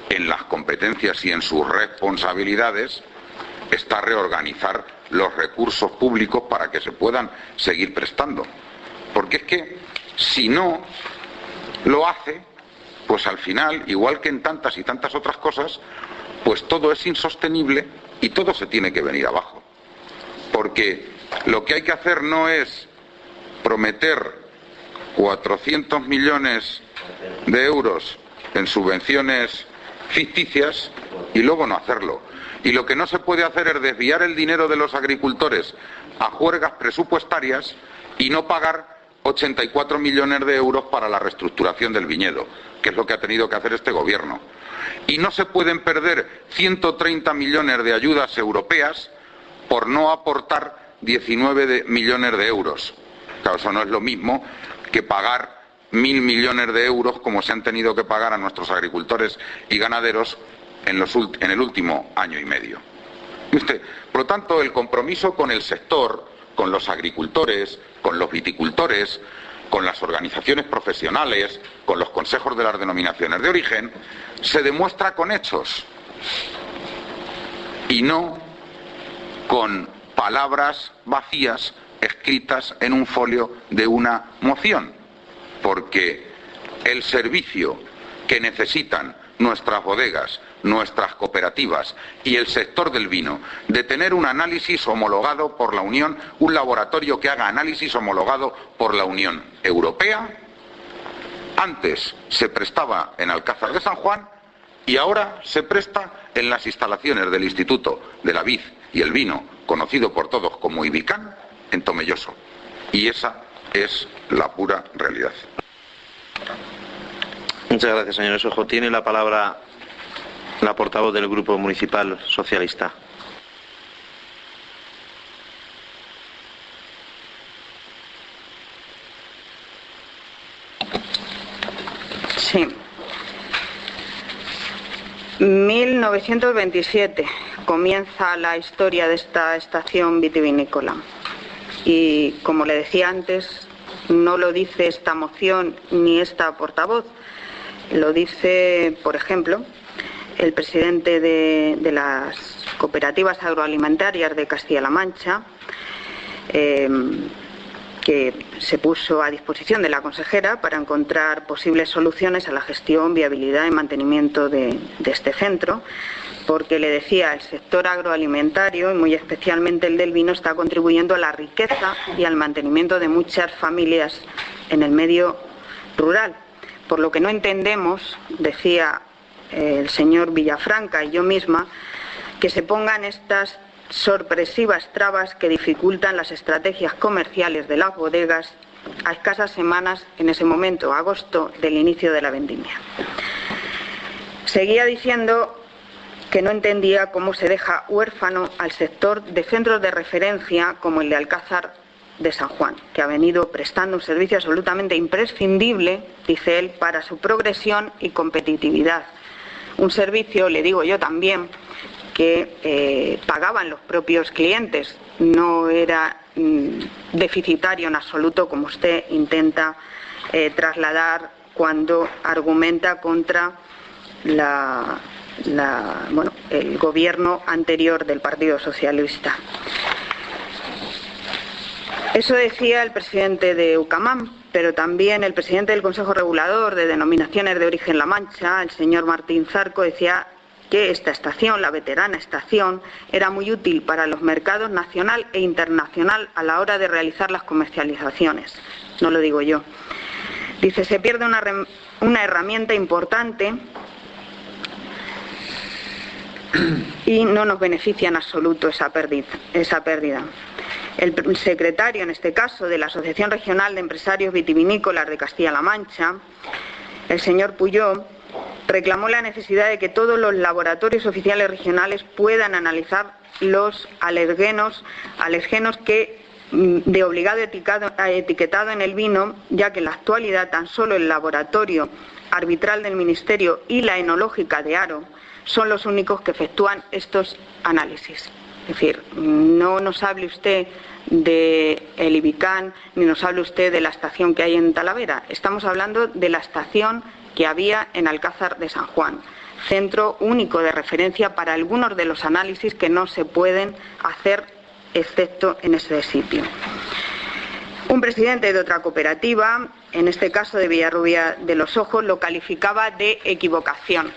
en las competencias y en sus responsabilidades, está reorganizar los recursos públicos para que se puedan seguir prestando. Porque es que, si no lo hace, pues al final, igual que en tantas y tantas otras cosas, pues todo es insostenible y todo se tiene que venir abajo. Porque lo que hay que hacer no es prometer 400 millones de euros en subvenciones ficticias y luego no hacerlo. Y lo que no se puede hacer es desviar el dinero de los agricultores a juergas presupuestarias y no pagar 84 millones de euros para la reestructuración del viñedo, que es lo que ha tenido que hacer este gobierno. Y no se pueden perder 130 millones de ayudas europeas por no aportar 19 millones de euros. Claro, eso no es lo mismo que pagar 1.000 millones de euros como se han tenido que pagar a nuestros agricultores y ganaderos en el último año y medio. ¿Y usted? Por lo tanto, el compromiso con el sector, con los agricultores, con los viticultores, con las organizaciones profesionales, con los consejos de las denominaciones de origen, se demuestra con hechos y no con palabras vacías escritas en un folio de una moción, porque el servicio que necesitan nuestras bodegas, nuestras cooperativas y el sector del vino, de tener un análisis homologado por la Unión, un laboratorio que haga análisis homologado por la Unión Europea, antes se prestaba en Alcázar de San Juan y ahora se presta en las instalaciones del Instituto de la Vid y el Vino, conocido por todos como IBICAN, en Tomelloso. Y esa es la pura realidad. Muchas gracias, señor Esojo. Tiene la palabra la portavoz del Grupo Municipal Socialista. Sí. 1927 comienza la historia de esta estación vitivinícola. Y como le decía antes, no lo dice esta moción ni esta portavoz. Lo dice, por ejemplo, el presidente de las cooperativas agroalimentarias de Castilla-La Mancha, que se puso a disposición de la consejera para encontrar posibles soluciones a la gestión, viabilidad y mantenimiento de este centro, porque le decía, el sector agroalimentario, y muy especialmente el del vino, está contribuyendo a la riqueza y al mantenimiento de muchas familias en el medio rural. Por lo que no entendemos, decía el señor Villafranca y yo misma, que se pongan estas sorpresivas trabas que dificultan las estrategias comerciales de las bodegas a escasas semanas, en ese momento, agosto, del inicio de la vendimia. Seguía diciendo que no entendía cómo se deja huérfano al sector de centros de referencia como el de Alcázar de San Juan, que ha venido prestando un servicio absolutamente imprescindible, dice él, para su progresión y competitividad. Un servicio, le digo yo también, que pagaban los propios clientes, no era deficitario en absoluto, como usted intenta trasladar cuando argumenta contra el gobierno anterior del Partido Socialista. Eso decía el presidente de UCAMAM. pero también el presidente del Consejo Regulador de Denominaciones de Origen La Mancha, el señor Martín Zarco, decía que esta estación, la veterana estación, era muy útil para los mercados nacional e internacional a la hora de realizar las comercializaciones. No lo digo yo. Dice, se pierde una herramienta importante y no nos beneficia en absoluto esa pérdida. El secretario, en este caso, de la Asociación Regional de Empresarios Vitivinícolas de Castilla-La Mancha, el señor Puyó, reclamó la necesidad de que todos los laboratorios oficiales regionales puedan analizar los alergenos que de obligado etiquetado en el vino, ya que en la actualidad tan solo el laboratorio arbitral del Ministerio y la enológica de Haro son los únicos que efectúan estos análisis. Es decir, no nos hable usted del Ibicán, ni nos hable usted de la estación que hay en Talavera. Estamos hablando de la estación que había en Alcázar de San Juan, centro único de referencia para algunos de los análisis que no se pueden hacer excepto en ese sitio. Un presidente de otra cooperativa, en este caso de Villarrubia de los Ojos, lo calificaba de equivocación.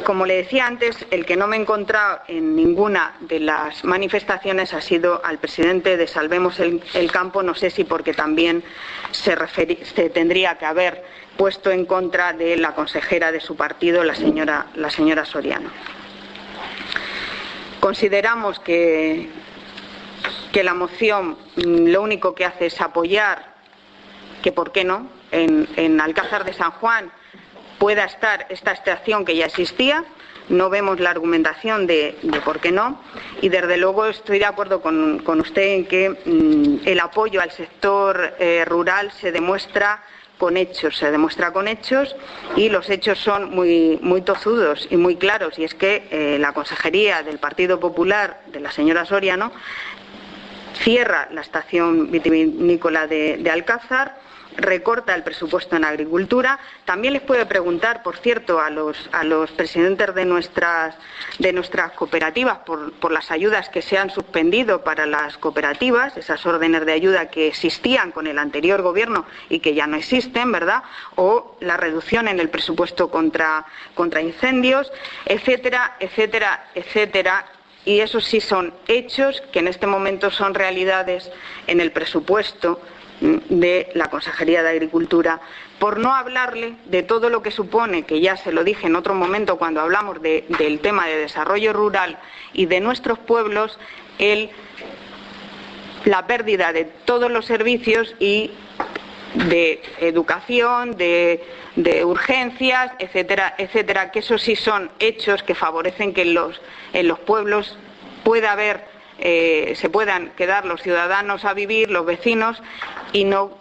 Como le decía antes, el que no me he encontrado en ninguna de las manifestaciones ha sido al presidente de Salvemos el Campo, no sé si porque también se tendría que haber puesto en contra de la consejera de su partido, la señora Soriano. Consideramos que la moción lo único que hace es apoyar que, ¿por qué no?, en Alcázar de San Juan pueda estar esta estación que ya existía. No vemos la argumentación de por qué no, y desde luego estoy de acuerdo con usted en que el apoyo al sector rural se demuestra con hechos, y los hechos son muy tozudos y muy claros, y es que la consejería del Partido Popular de la señora Soriano cierra la estación vitivinícola de Alcázar, recorta el presupuesto en agricultura. También les puede preguntar, por cierto, a los presidentes de nuestras cooperativas por las ayudas que se han suspendido para las cooperativas, esas órdenes de ayuda que existían con el anterior gobierno y que ya no existen, ¿verdad? O la reducción en el presupuesto contra incendios, etcétera, etcétera, etcétera. Y esos sí son hechos que en este momento son realidades en el presupuesto de la Consejería de Agricultura, por no hablarle de todo lo que supone, que ya se lo dije en otro momento cuando hablamos del tema de desarrollo rural y de nuestros pueblos, la pérdida de todos los servicios y de educación, de urgencias, etcétera, etcétera, que esos sí son hechos que favorecen que en los pueblos se puedan quedar los ciudadanos a vivir, los vecinos, y no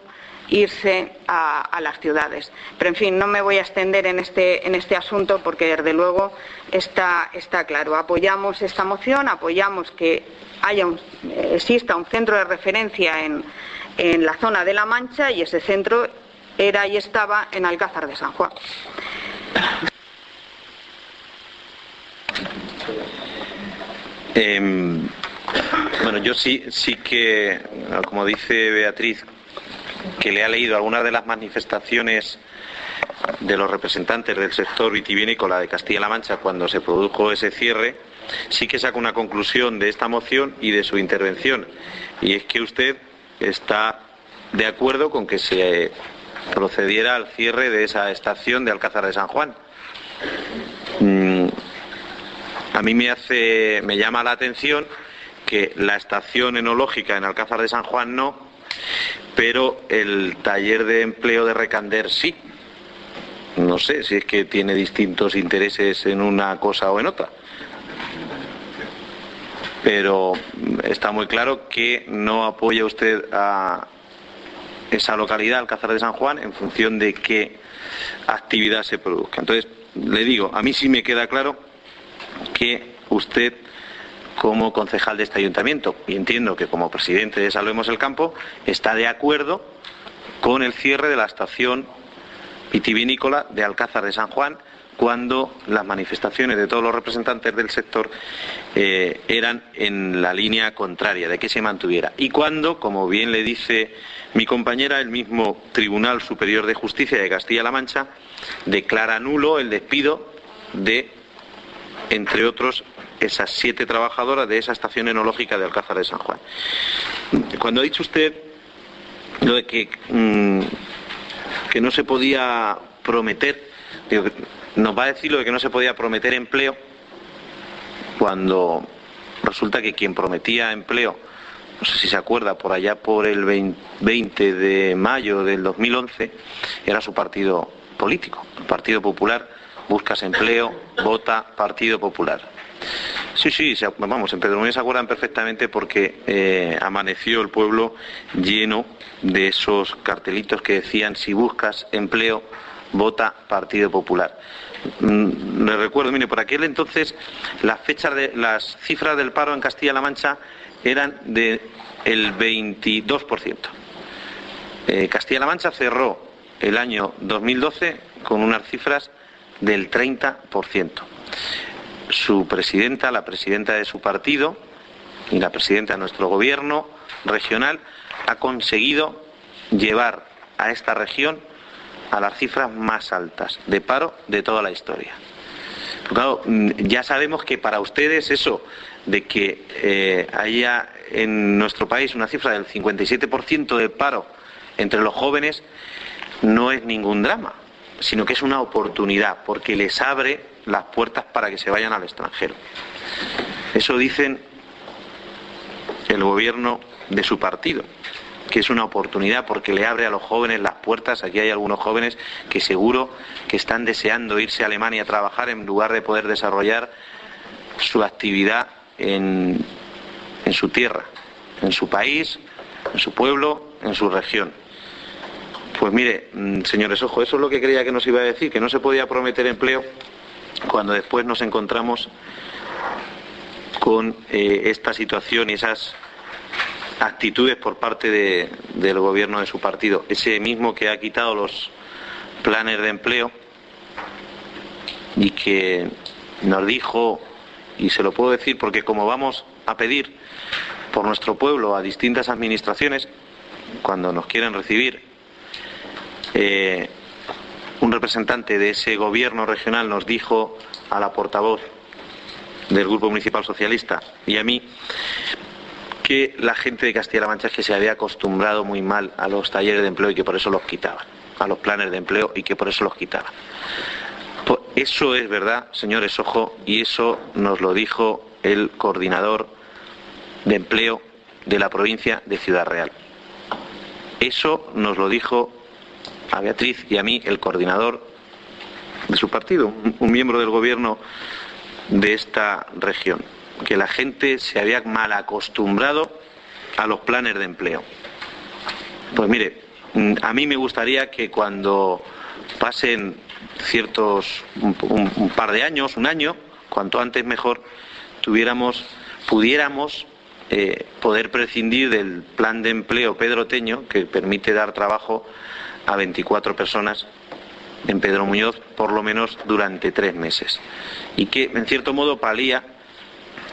irse a las ciudades. Pero, en fin, no me voy a extender en este asunto porque, desde luego, está claro. Apoyamos esta moción, apoyamos que exista un centro de referencia en la zona de La Mancha, y ese centro era y estaba en Alcázar de San Juan. Bueno, yo sí que, como dice Beatriz, que le ha leído algunas de las manifestaciones de los representantes del sector vitivinícola de Castilla-La Mancha cuando se produjo ese cierre, sí que saco una conclusión de esta moción y de su intervención, y es que usted está de acuerdo con que se procediera al cierre de esa estación de Alcázar de San Juan. A mí me llama la atención que la estación enológica en Alcázar de San Juan no, pero el taller de empleo de Recander sí. No sé si es que tiene distintos intereses en una cosa o en otra, pero está muy claro que no apoya usted a esa localidad, Alcázar de San Juan, en función de qué actividad se produzca. Entonces, le digo, a mí sí me queda claro que usted, como concejal de este ayuntamiento, y entiendo que como presidente de Salvemos el Campo, está de acuerdo con el cierre de la estación vitivinícola de Alcázar de San Juan, cuando las manifestaciones de todos los representantes del sector eran en la línea contraria, de que se mantuviera. Y cuando, como bien le dice mi compañera, el mismo Tribunal Superior de Justicia de Castilla-La Mancha declara nulo el despido de, entre otros, esas 7 trabajadoras de esa estación enológica de Alcázar de San Juan. Cuando ha dicho usted lo de que no se podía prometer, digo, nos va a decir lo de que no se podía prometer empleo, cuando resulta que quien prometía empleo, no sé si se acuerda, por allá por el 20 de mayo del 2011, era su partido político, el Partido Popular. Buscas empleo, vota Partido Popular. Sí, vamos, en Pedro Muñoz se acuerdan perfectamente porque amaneció el pueblo lleno de esos cartelitos que decían: si buscas empleo, vota Partido Popular. Les recuerdo, mire, por aquel entonces las cifras del paro en Castilla-La Mancha eran del 22%. Castilla-La Mancha cerró el año 2012 con unas cifras del 30%. Su presidenta, la presidenta de su partido y la presidenta de nuestro gobierno regional ha conseguido llevar a esta región a las cifras más altas de paro de toda la historia. Claro, ya sabemos que para ustedes eso de que haya en nuestro país una cifra del 57% de paro entre los jóvenes no es ningún drama, sino que es una oportunidad, porque les abre las puertas para que se vayan al extranjero. Eso dicen el gobierno de su partido, que es una oportunidad porque le abre a los jóvenes las puertas. Aquí hay algunos jóvenes que seguro que están deseando irse a Alemania a trabajar en lugar de poder desarrollar su actividad en su tierra, en su país, en su pueblo, en su región. Pues mire, señores, ojo, eso es lo que creía que nos iba a decir, que no se podía prometer empleo, cuando después nos encontramos con esta situación y esas actitudes por parte del gobierno de su partido. Ese mismo que ha quitado los planes de empleo y que nos dijo, y se lo puedo decir porque como vamos a pedir por nuestro pueblo a distintas administraciones, cuando nos quieren recibir, un representante de ese gobierno regional nos dijo a la portavoz del Grupo Municipal Socialista y a mí que la gente de Castilla-La Mancha es que se había acostumbrado muy mal a los talleres de empleo y que por eso los quitaban, a los planes de empleo y que por eso los quitaban. Pues eso es verdad, señores, ojo, y eso nos lo dijo el coordinador de empleo de la provincia de Ciudad Real. Eso nos lo dijo a Beatriz y a mí el coordinador de su partido, un miembro del gobierno de esta región, que la gente se había mal acostumbrado a los planes de empleo. Pues mire, a mí me gustaría que cuando pasen un par de años, un año, cuanto antes mejor, pudiéramos poder prescindir del plan de empleo pedroteño que permite dar trabajo a 24 personas en Pedro Muñoz, por lo menos durante 3 meses, y que en cierto modo palía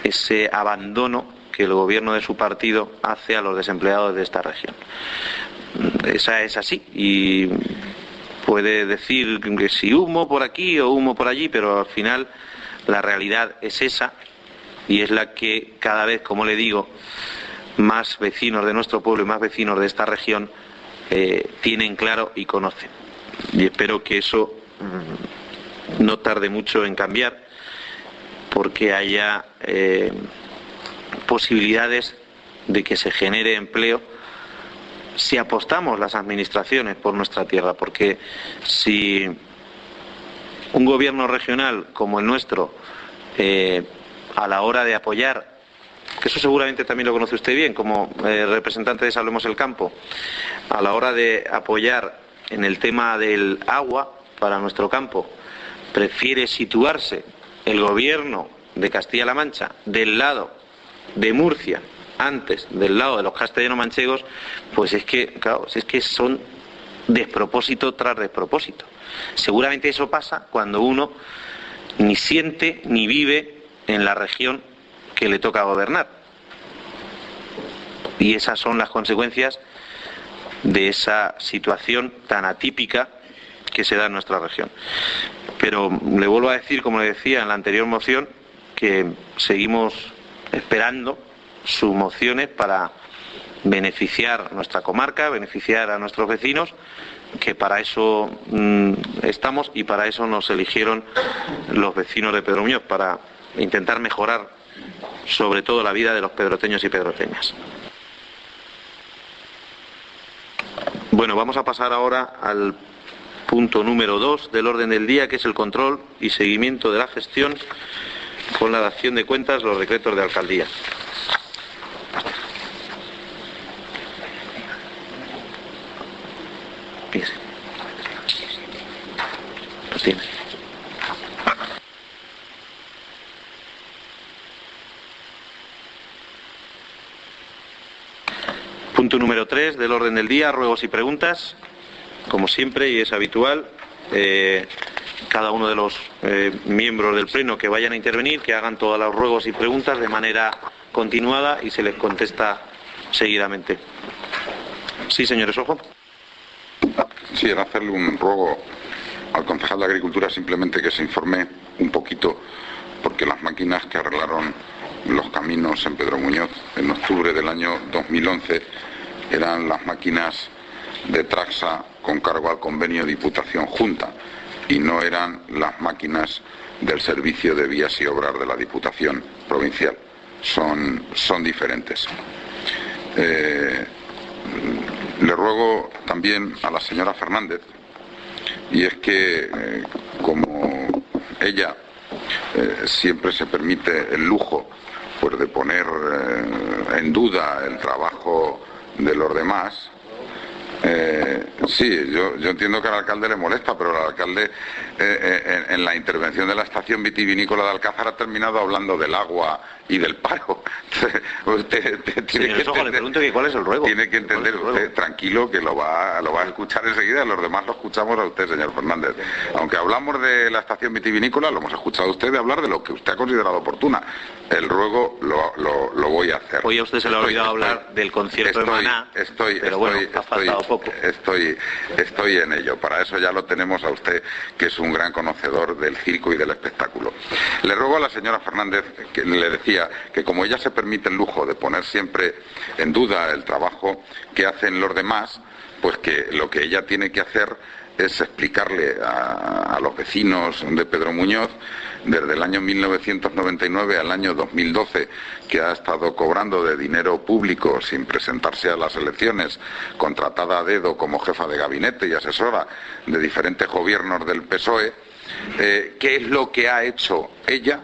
ese abandono que el gobierno de su partido hace a los desempleados de esta región. Esa es así, y puede decir que si humo por aquí o humo por allí, pero al final la realidad es esa, y es la que cada vez, como le digo, más vecinos de nuestro pueblo y más vecinos de esta región tienen claro y conocen. Y espero que eso no tarde mucho en cambiar, porque haya posibilidades de que se genere empleo si apostamos las administraciones por nuestra tierra, porque si un gobierno regional como el nuestro, a la hora de apoyar, que eso seguramente también lo conoce usted bien como representante de Salvemos el Campo, a la hora de apoyar en el tema del agua para nuestro campo, prefiere situarse el gobierno de Castilla-La Mancha del lado de Murcia antes del lado de los castellano-manchegos, pues es que, claro, es que son despropósito tras despropósito. Seguramente eso pasa cuando uno ni siente ni vive en la región que le toca gobernar. Y esas son las consecuencias de esa situación tan atípica que se da en nuestra región. Pero le vuelvo a decir, como le decía en la anterior moción, que seguimos esperando sus mociones para beneficiar nuestra comarca, beneficiar a nuestros vecinos, que para eso estamos y para eso nos eligieron los vecinos de Pedro Muñoz, para intentar mejorar sobre todo la vida de los pedroteños y pedroteñas. Bueno, vamos a pasar ahora al punto número 2 del orden del día, que es el control y seguimiento de la gestión con la dación de cuentas, los decretos de alcaldía. Fíjese. Los tiene. Punto número 3 del orden del día, ruegos y preguntas. Como siempre y es habitual, cada uno de los miembros del Pleno que vayan a intervenir, que hagan todos los ruegos y preguntas de manera continuada y se les contesta seguidamente. Sí, señores, ojo. Sí, era hacerle un ruego al concejal de Agricultura, simplemente que se informe un poquito, porque las máquinas que arreglaron los caminos en Pedro Muñoz en octubre del año 2011 eran las máquinas de Traxa con cargo al convenio Diputación-Junta y no eran las máquinas del Servicio de Vías y Obras de la Diputación Provincial. Son diferentes. Le ruego también a la señora Fernández, y es que como ella siempre se permite el lujo pues de poner en duda el trabajo de los demás. Sí, yo entiendo que al alcalde le molesta, pero el alcalde en la intervención de la estación vitivinícola de Alcázar ha terminado hablando del agua y del paro. Usted tiene que entender, le pregunto que cuál es el ruego. Tiene que entender usted, tranquilo, que lo va a escuchar enseguida. Los demás lo escuchamos a usted, señor Fernández. Aunque hablamos de la estación vitivinícola, lo hemos escuchado a usted de hablar de lo que usted ha considerado oportuna. El ruego lo voy a hacer. Hoy a usted se le ha olvidado hablar del concierto de Maná, pero bueno, ha faltado poco. Estoy en ello. Para eso ya lo tenemos a usted, que es un gran conocedor del circo y del espectáculo. Le ruego a la señora Fernández, que le decía que como ella se permite el lujo de poner siempre en duda el trabajo que hacen los demás, pues que lo que ella tiene que hacer es explicarle a los vecinos de Pedro Muñoz, desde el año 1999 al año 2012, que ha estado cobrando de dinero público sin presentarse a las elecciones, contratada a dedo como jefa de gabinete y asesora de diferentes gobiernos del PSOE, qué es lo que ha hecho ella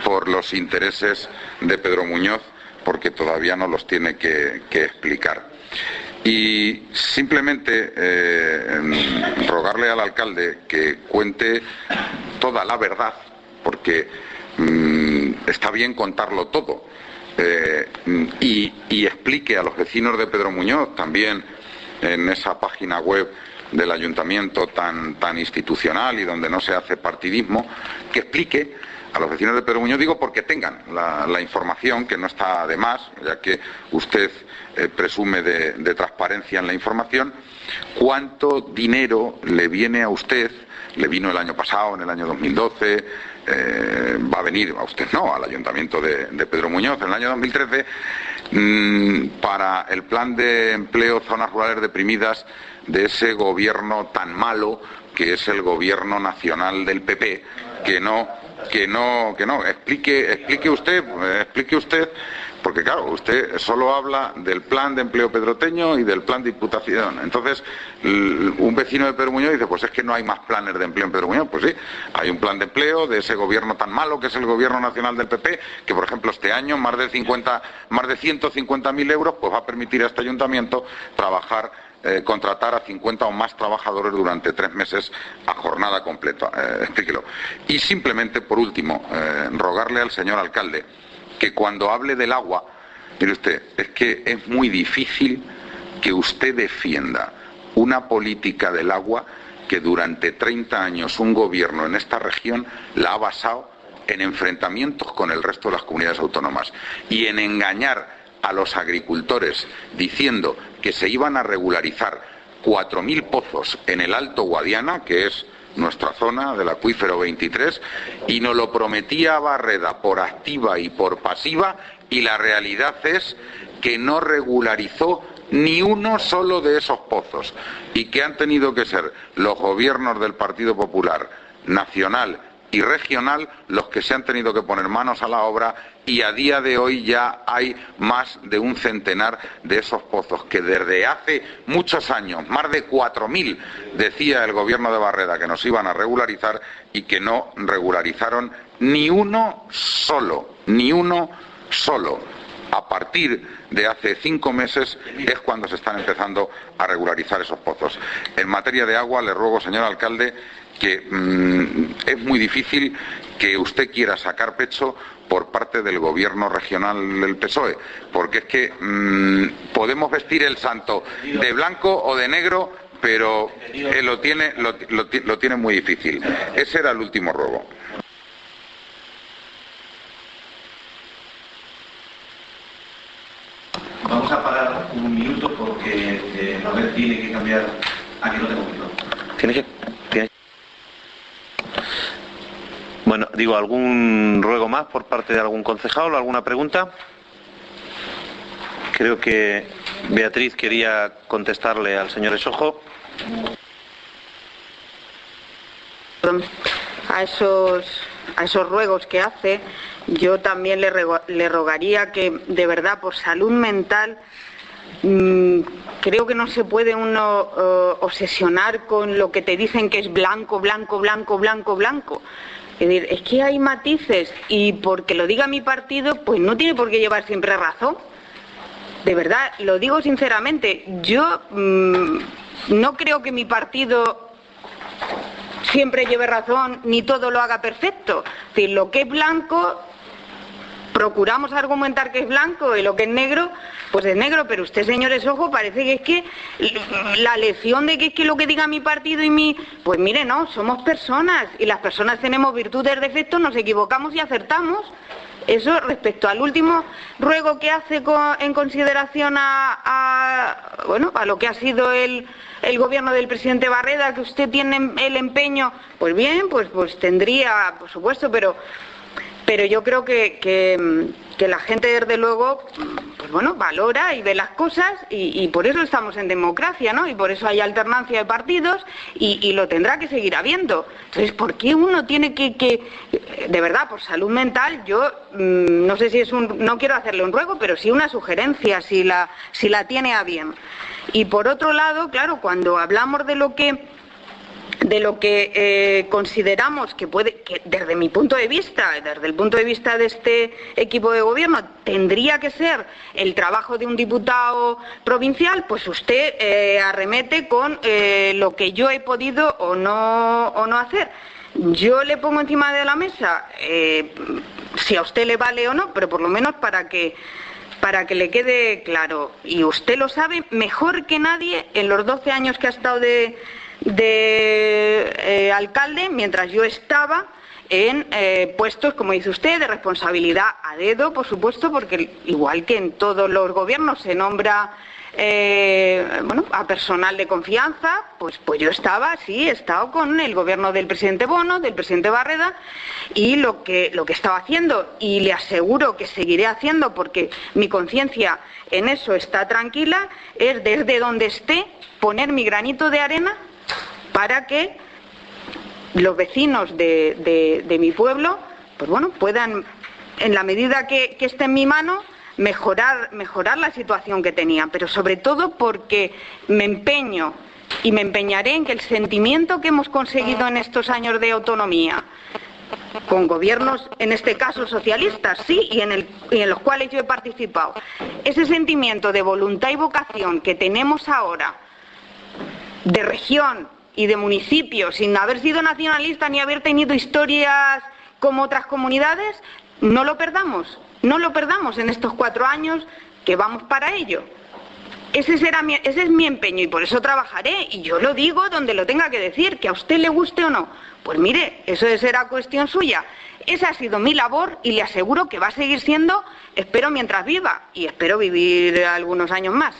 por los intereses de Pedro Muñoz, porque todavía no los tiene que explicar. Y simplemente rogarle al alcalde que cuente toda la verdad, porque está bien contarlo todo, y explique a los vecinos de Pedro Muñoz, también en esa página web del ayuntamiento tan institucional y donde no se hace partidismo, que explique a los vecinos de Pedro Muñoz, digo porque tengan la información, que no está de más, ya que usted presume de transparencia en la información, cuánto dinero le viene a usted, le vino el año pasado, en el año 2012, va a venir a usted, no, al ayuntamiento de Pedro Muñoz en el año 2013, para el plan de empleo zonas rurales deprimidas de ese gobierno tan malo que es el gobierno nacional del PP, que no, explique usted, porque claro, usted solo habla del plan de empleo pedroteño y del plan de Diputación. Entonces, un vecino de Pedro Muñoz dice, pues es que no hay más planes de empleo en Pedro Muñoz. Pues sí, hay un plan de empleo de ese gobierno tan malo que es el gobierno nacional del PP, que por ejemplo este año más de 150.000 euros, pues va a permitir a este ayuntamiento contratar a 50 o más trabajadores durante 3 meses a jornada completa. Explíquelo. Y simplemente, por último, rogarle al señor alcalde que cuando hable del agua, mire usted, es que es muy difícil que usted defienda una política del agua que durante 30 años un gobierno en esta región la ha basado en enfrentamientos con el resto de las comunidades autónomas y en engañar a los agricultores diciendo que se iban a regularizar 4.000 pozos en el Alto Guadiana, que es nuestra zona del acuífero 23, y nos lo prometía Barreda por activa y por pasiva, y la realidad es que no regularizó ni uno solo de esos pozos, y que han tenido que ser los gobiernos del Partido Popular nacional y regional los que se han tenido que poner manos a la obra, y a día de hoy ya hay más de un centenar de esos pozos que desde hace muchos años, más de 4.000, decía el gobierno de Barreda que nos iban a regularizar, y que no regularizaron ni uno solo, ni uno solo. A partir de hace 5 meses es cuando se están empezando a regularizar esos pozos. En materia de agua, le ruego, señor alcalde, que es muy difícil que usted quiera sacar pecho por parte del gobierno regional del PSOE, porque es que podemos vestir el santo de blanco o de negro, pero lo tiene muy difícil. Ese era el último ruego. Vamos a parar un minuto porque Noel tiene que cambiar. Aquí no tengo micro. ¿Tiene que? Bueno, digo, ¿algún ruego más por parte de algún concejal o alguna pregunta? Creo que Beatriz quería contestarle al señor Esojo. A esos ruegos que hace, yo también le rogaría que, de verdad, por salud mental, creo que no se puede uno obsesionar con lo que te dicen que es blanco, blanco, blanco, blanco, blanco. Es decir, es que hay matices, y porque lo diga mi partido, pues no tiene por qué llevar siempre razón. De verdad, lo digo sinceramente, yo no creo que mi partido siempre lleve razón ni todo lo haga perfecto. Es decir, lo que es blanco, procuramos argumentar que es blanco, y lo que es negro, pues es negro. Pero usted, señor Esojo, parece que es que la lección de que es que lo que diga mi partido y mi... Pues mire, no, somos personas, y las personas tenemos virtudes, defectos, nos equivocamos y acertamos. Eso respecto al último ruego que hace en consideración a lo que ha sido el gobierno del presidente Barreda, que usted tiene el empeño, pues bien, pues tendría, por supuesto, pero yo creo que la gente, desde luego, pues bueno, valora y ve las cosas, y por eso estamos en democracia, ¿no? Y por eso hay alternancia de partidos, y lo tendrá que seguir habiendo. Entonces, ¿por qué uno tiene que de verdad, por salud mental, yo no sé si no quiero hacerle un ruego, pero sí una sugerencia, si la tiene a bien. Y por otro lado, claro, cuando hablamos de lo que consideramos que desde mi punto de vista, desde el punto de vista de este equipo de gobierno, tendría que ser el trabajo de un diputado provincial, pues usted arremete con lo que yo he podido o no hacer. Yo le pongo encima de la mesa, si a usted le vale o no, pero por lo menos para que le quede claro, y usted lo sabe mejor que nadie en los 12 años que ha estado de alcalde, mientras yo estaba en puestos, como dice usted, de responsabilidad a dedo, por supuesto, porque igual que en todos los gobiernos se nombra a personal de confianza, pues yo he estado con el gobierno del presidente Bono, del presidente Barreda, y lo que estaba haciendo, y le aseguro que seguiré haciendo, porque mi conciencia en eso está tranquila, es desde donde esté poner mi granito de arena para que los vecinos de mi pueblo, pues bueno, puedan, en la medida que esté en mi mano, mejorar la situación que tenían, pero sobre todo porque me empeño y me empeñaré en que el sentimiento que hemos conseguido en estos años de autonomía, con gobiernos, en este caso socialistas, sí, y en los cuales yo he participado, ese sentimiento de voluntad y vocación que tenemos ahora, de región y de municipio, sin haber sido nacionalista ni haber tenido historias como otras comunidades, no lo perdamos en estos 4 años que vamos para ello. Ese es mi empeño y por eso trabajaré, y yo lo digo donde lo tenga que decir, que a usted le guste o no. Pues mire, eso será cuestión suya. Esa ha sido mi labor y le aseguro que va a seguir siendo, espero mientras viva, y espero vivir algunos años más.